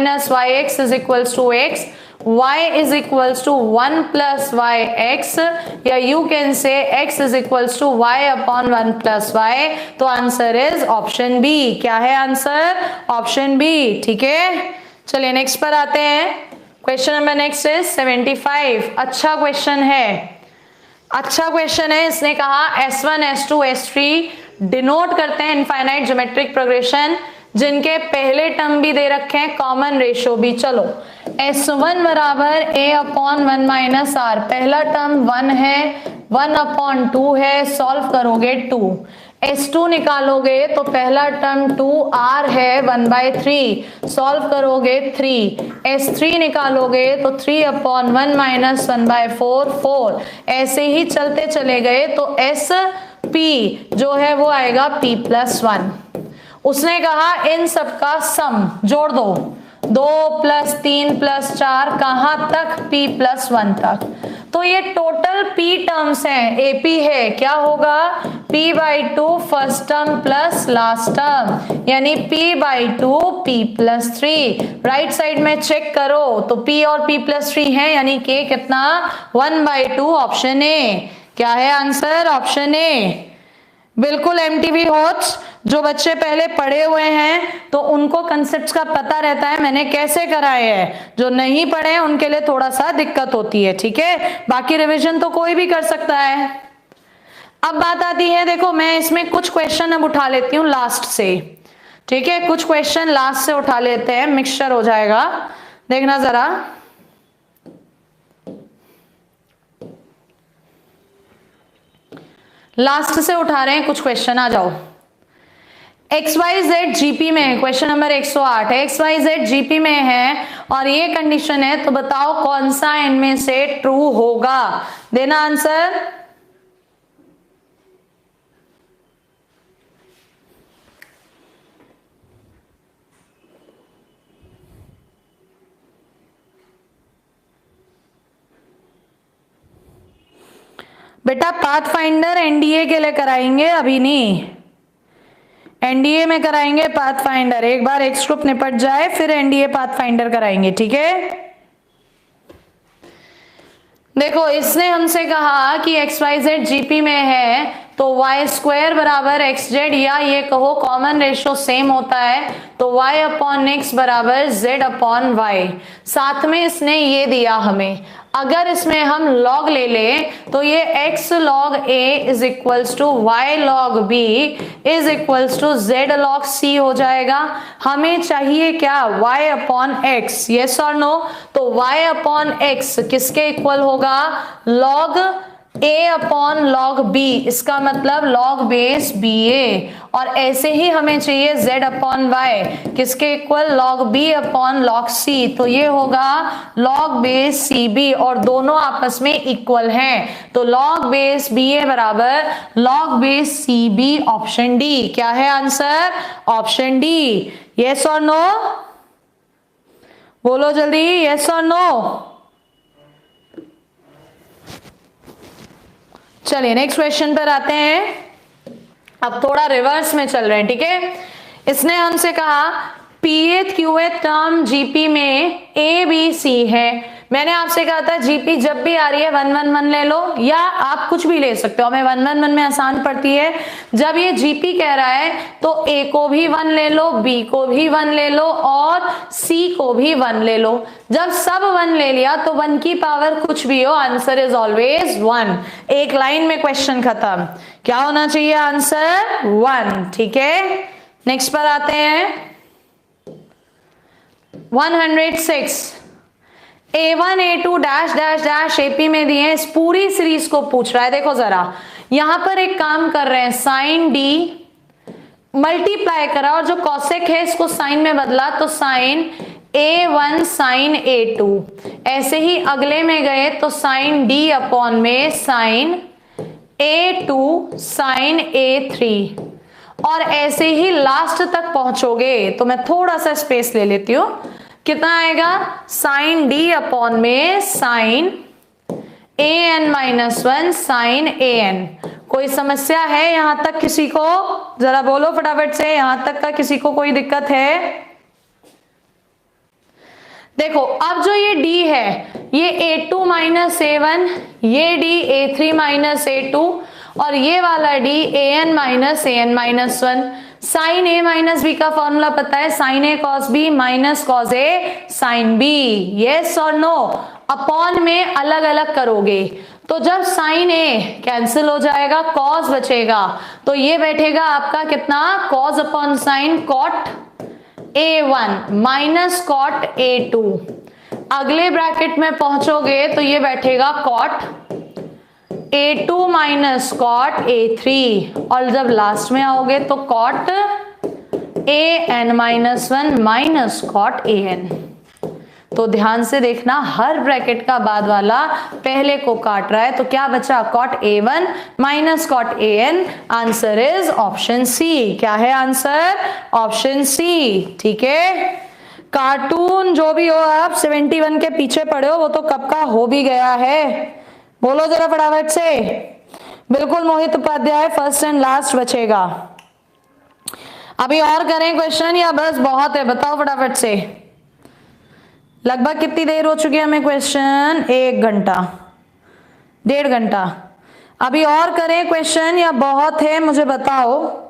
x, y = 1 + yx, या you can say x = y upon 1 + y, तो आंसर इज ऑप्शन बी। क्या है आंसर? ऑप्शन बी, ठीक है। चलिए नेक्स्ट पर आते हैं। Question number next is 75। अच्छा क्वेश्चन है, अच्छा क्वेश्चन है। इसने कहा S1 S2 S3 डिनोट करते हैं इनफाइनाइट ज्योमेट्रिक प्रोग्रेशन जिनके पहले टर्म भी दे रखे हैं, कॉमन रेशियो भी। चलो S1 बराबर a अपॉन 1 - r, पहला टर्म 1 है, 1 अपॉन 2 है, सॉल्व करोगे 2। S2 निकालोगे तो पहला टर्म 2r है, 1/3, सॉल्व करोगे 3। S3 निकालोगे तो 3 अपॉन 1 - 1/4, 4। ऐसे ही चलते चले गए तो SP जो है वो आएगा p+1। उसने कहा इन सबका सम जोड़ दो, 2 + 3 + 4 कहां तक? p+1 तक। तो ये टोटल p टर्म्स हैं, AP है, क्या होगा? p/2 first term plus last term, यानी p/2 p+3। राइट साइड में चेक करो तो p और p+3 है, यानी k कितना? 1/2, ऑप्शन ए। क्या है आंसर? ऑप्शन ए। बिल्कुल एमटीवी होट्स, जो बच्चे पहले पढ़े हुए हैं तो उनको कंसेप्ट्स का पता रहता है मैंने कैसे कराए हैं, जो नहीं पढ़े हैं उनके लिए थोड़ा सा दिक्कत होती है, ठीक है। बाकी रिवीजन तो कोई भी कर सकता है। अब बात आती है, देखो मैं इसमें कुछ क्वेश्चन अब उठा लेती हूँ लास्ट से, ठीक है, कुछ क्वेश्चन लास्ट से उठा लेते हैं, मिक्सचर हो जाएगा। देखना जरा, लास्ट से उठा रहे हैं कुछ क्वेश्चन, आ जाओ। XYZ जीपी में है, क्वेश्चन नंबर 108 है। XYZ जीपी में है और ये कंडीशन है, तो बताओ कौन सा इनमें से ट्रू होगा? देना आंसर। बेटा पाथ फाइंडर एनडीए के लिए कराएंगे, अभी नहीं, एनडीए में कराएंगे पाथ फाइंडर। एक बार एक्स ग्रुप निपट जाए फिर एनडीए पाथ फाइंडर कराएंगे, ठीक है। देखो इसने हमसे कहा कि XYZ जीपी में है तो वाई स्क्वायर बराबर एक्स जेड, या ये कहो कॉमन रेशियो सेम होता है तो y अपॉन एक्स बराबर z अपॉन वाई। साथ में इसने ये दिया हमें, अगर इसमें हम log ले लें तो ये x log a is equals to y log b is equals to z log c हो जाएगा। हमें चाहिए क्या, y अपॉन एक्स, यस और नो। तो y अपॉन एक्स किसके इक्वल होगा, log a upon log b, इसका मतलब log बेस ba। और ऐसे ही हमें चाहिए z अपॉन y किसके equal, log b upon log c, तो ये होगा log बेस cb और दोनों आपस में इक्वल हैं। तो log बेस ba बराबर log base cb, option D. क्या है आंसर, ऑप्शन डी। यस और नो, बोलो जल्दी, यस और नो। चलिए नेक्स्ट क्वेश्चन पर आते हैं। अब थोड़ा रिवर्स में चल रहे हैं, ठीक है। इसने हमसे कहा पीएथ क्यूएथ टर्म जीपी में ए बी सी है। मैंने आपसे कहा था जीपी जब भी आ रही है 1 1 1 ले लो, या आप कुछ भी ले सकते हो, हमें 1 1 1 में आसान पड़ती है। जब ये जीपी कह रहा है तो ए को भी 1 ले लो, बी को भी 1 ले लो और सी को भी 1 ले लो। जब सब 1 ले लिया तो 1 की पावर कुछ भी हो, आंसर इज ऑलवेज 1। एक लाइन में क्वेश्चन खत्म। क्या होना चाहिए आंसर, 1, ठीक है। नेक्स्ट पर आते हैं 106। A1 A2 dash dash dash AP में दिए, इस पूरी सीरीज को पूछ रहा है। देखो जरा, यहां पर एक काम कर रहे हैं, साइन D मल्टीप्लाई करा और जो कॉसेक है इसको साइन में बदला, तो साइन A1 साइन A2। ऐसे ही अगले में गए तो साइन D अपॉन में साइन A2 साइन A3, और ऐसे ही लास्ट तक पहुंचोगे तो मैं थोड़ा सा स्पेस ले लेती हूं। कितना आएगा, साइन डी अपॉन में sine an minus 1 sine an। कोई समस्या है यहां तक किसी को, जरा बोलो फटाफट से, यहां तक का किसी को कोई दिक्कत है। देखो अब जो ये d है ये a2 माइनस a1, ये d a3 माइनस a2 और ये वाला d an minus an minus 1। Sine A minus B का फॉर्मूला पता है, sine A cos B minus cos A sine B, yes और नो। अपॉन में अलग अलग करोगे तो जब साइन ए कैंसिल हो जाएगा, कॉस बचेगा, तो ये बैठेगा आपका कितना, cos upon sine cot A1 minus cot A2। अगले ब्रैकेट में पहुंचोगे तो ये बैठेगा cot A2 minus cot A3, और जब लास्ट में आओगे तो cot an minus 1 minus cot an। तो ध्यान से देखना, हर ब्रैकेट का बाद वाला पहले को काट रहा है, तो क्या बचा, cot A1 minus cot an। Answer is option C. क्या है आंसर, ऑप्शन सी, ठीक है। कार्टून जो भी हो, आप 71 के पीछे पड़े हो, वो तो कब का हो भी गया है। बोलो जरा फटाफट से, बिल्कुल मोहित उपाध्याय, फर्स्ट एंड लास्ट बचेगा। अभी और करें क्वेश्चन या बस बहुत है, बताओ फटाफट से। लगभग कितनी देर हो चुकी है हमें क्वेश्चन, 1 घंटा 1.5 घंटा। अभी और करें क्वेश्चन या बहुत है, मुझे बताओ।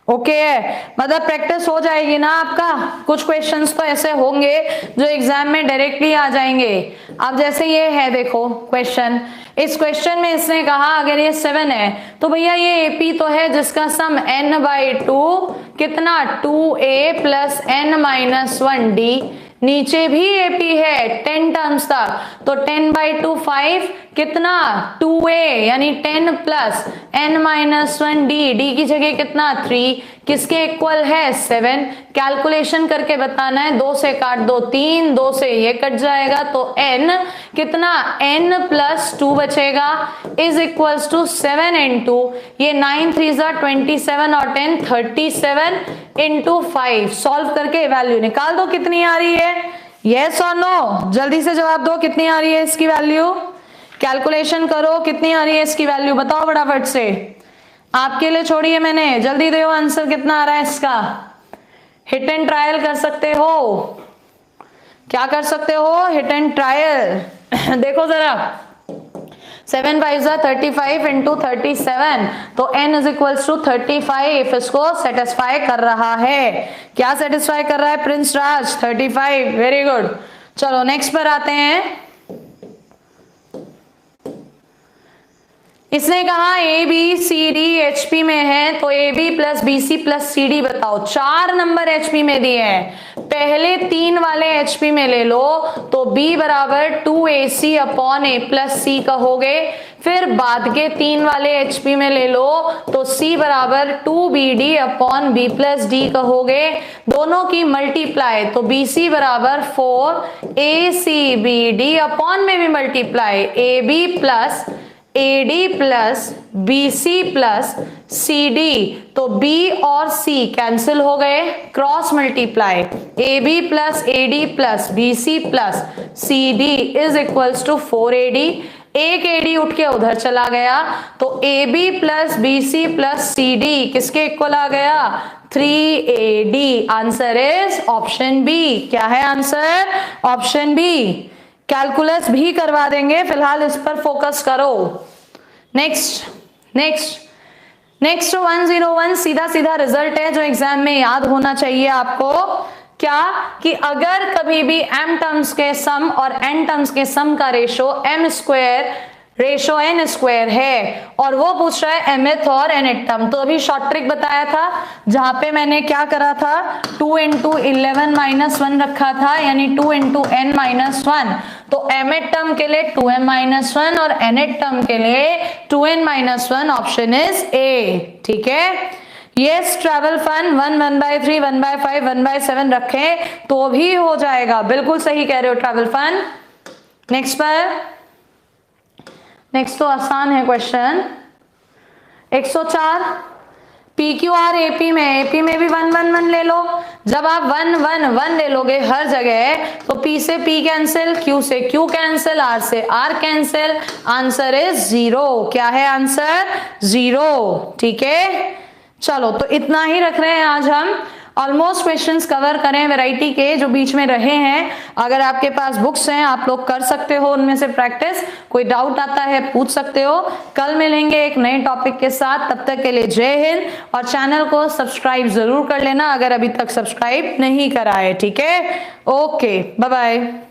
ओके मतलब प्रैक्टिस हो जाएगी ना आपका। कुछ क्वेश्चंस तो ऐसे होंगे जो एग्जाम में डायरेक्टली आ जाएंगे। अब जैसे ये है, देखो क्वेश्चन, इस क्वेश्चन में इसने कहा अगर ये 7 है तो भैया ये एपी तो है जिसका सम n/2 कितना 2a plus n minus 1d, नीचे भी एपी है 10 टर्म्स तक, तो 10/2 5 कितना 2a यानी 10 plus n minus 1d, d की जगह कितना 3, किसके इक्वल है 7। कैलकुलेशन करके बताना है, 2 से काट दो 3, 2 से ये कट जाएगा तो n कितना n प्लस 2 बचेगा इज इक्वल्स टू 7 into ये 9 3 27 और 10 37 into 5। सॉल्व करके वैल्यू निकाल दो कितनी आ रही है, यस और नो। जल्दी से जवाब दो कितनी आ रही है इसकी वैल्यू, कैलकुलेशन करो कितनी आ रही है इसकी वैल्यू, बताओ फटाफट से। आपके लिए छोड़ी है मैंने, जल्दी दो आंसर कितना आ रहा है इसका। हिट एंड ट्रायल कर सकते हो, क्या कर सकते हो, हिट एंड ट्रायल। देखो जरा 7 5 35 इंटू 37, तो n इज इक्वल्स टू 35 इसको सेटिस्फाई कर रहा है। क्या सेटिस्फाई कर रहा है प्रिंस राज? 35। Very good. चलो नेक्स्ट पर आते हैं। इसने कहा A B C D HP में है, तो A B plus B C plus C D बताओ। 4 नंबर एचपी में दिए हैं, पहले 3 वाले एचपी में ले लो, तो B बराबर 2AC अपॉन A प्लस सी कहोगे। फिर बाद के 3 वाले एचपी में ले लो, तो C बराबर 2BD upon B plus D कहोगे। दोनों की मल्टीप्लाई, तो BC बराबर 4ACBD अपॉन में भी multiply AB plus AD plus BC plus CD, तो B और C कैंसिल हो गए, cross multiply AB plus AD plus BC plus CD is equals to 4AD। एक AD उठ के उधर चला गया, तो AB plus BC plus CD किसके इक्वल आ गया? 3AD। Answer is option B. क्या है आंसर? Option B. कैलकुलस भी करवा देंगे, फिलहाल इस पर फोकस करो। नेक्स्ट 101 सीधा सीधा रिजल्ट है जो एग्जाम में याद होना चाहिए आपको। क्या कि अगर कभी भी m टर्म्स के सम और n टर्म्स के सम का ratio m square ratio n square है और वो पूछ रहा है mth और nth टर्म, तो अभी शॉर्ट ट्रिक बताया था जहां पे मैंने क्या करा था, 2 इंटू 11 माइनस 1 रखा था, यानी 2 इंटू n माइनस 1। तो mth टर्म के लिए 2m माइनस 1 और nth टर्म के लिए 2n minus 1। Option is a. ठीक है। यस ट्रैवल फन 1/3 1/5 1/7 रखें तो भी हो जाएगा। बिल्कुल सही कह रहे हो ट्रैवल फन। नेक्स्ट तो आसान है क्वेश्चन। 104 PQR AP में भी 1 1 1 ले लो। जब आप 1 1 1 ले लोगे हर जगह, तो P से P कैंसिल, Q से Q कैंसिल, R से R कैंसिल। Answer is 0। क्या है आंसर? 0। ठीक है। चलो तो इतना ही रख रहे हैं आज हम। ऑलमोस्ट क्वेश्चंस कवर करें वैरायटी के जो बीच में रहे हैं। अगर आपके पास बुक्स हैं आप लोग कर सकते हो उनमें से प्रैक्टिस। कोई डाउट आता है पूछ सकते हो। कल मिलेंगे एक नए टॉपिक के साथ, तब तक के लिए जय हिंद। और चैनल को सब्सक्राइब जरूर कर लेना अगर अभी तक सब्सक्राइब नहीं करा है। ठीक है। Okay bye bye.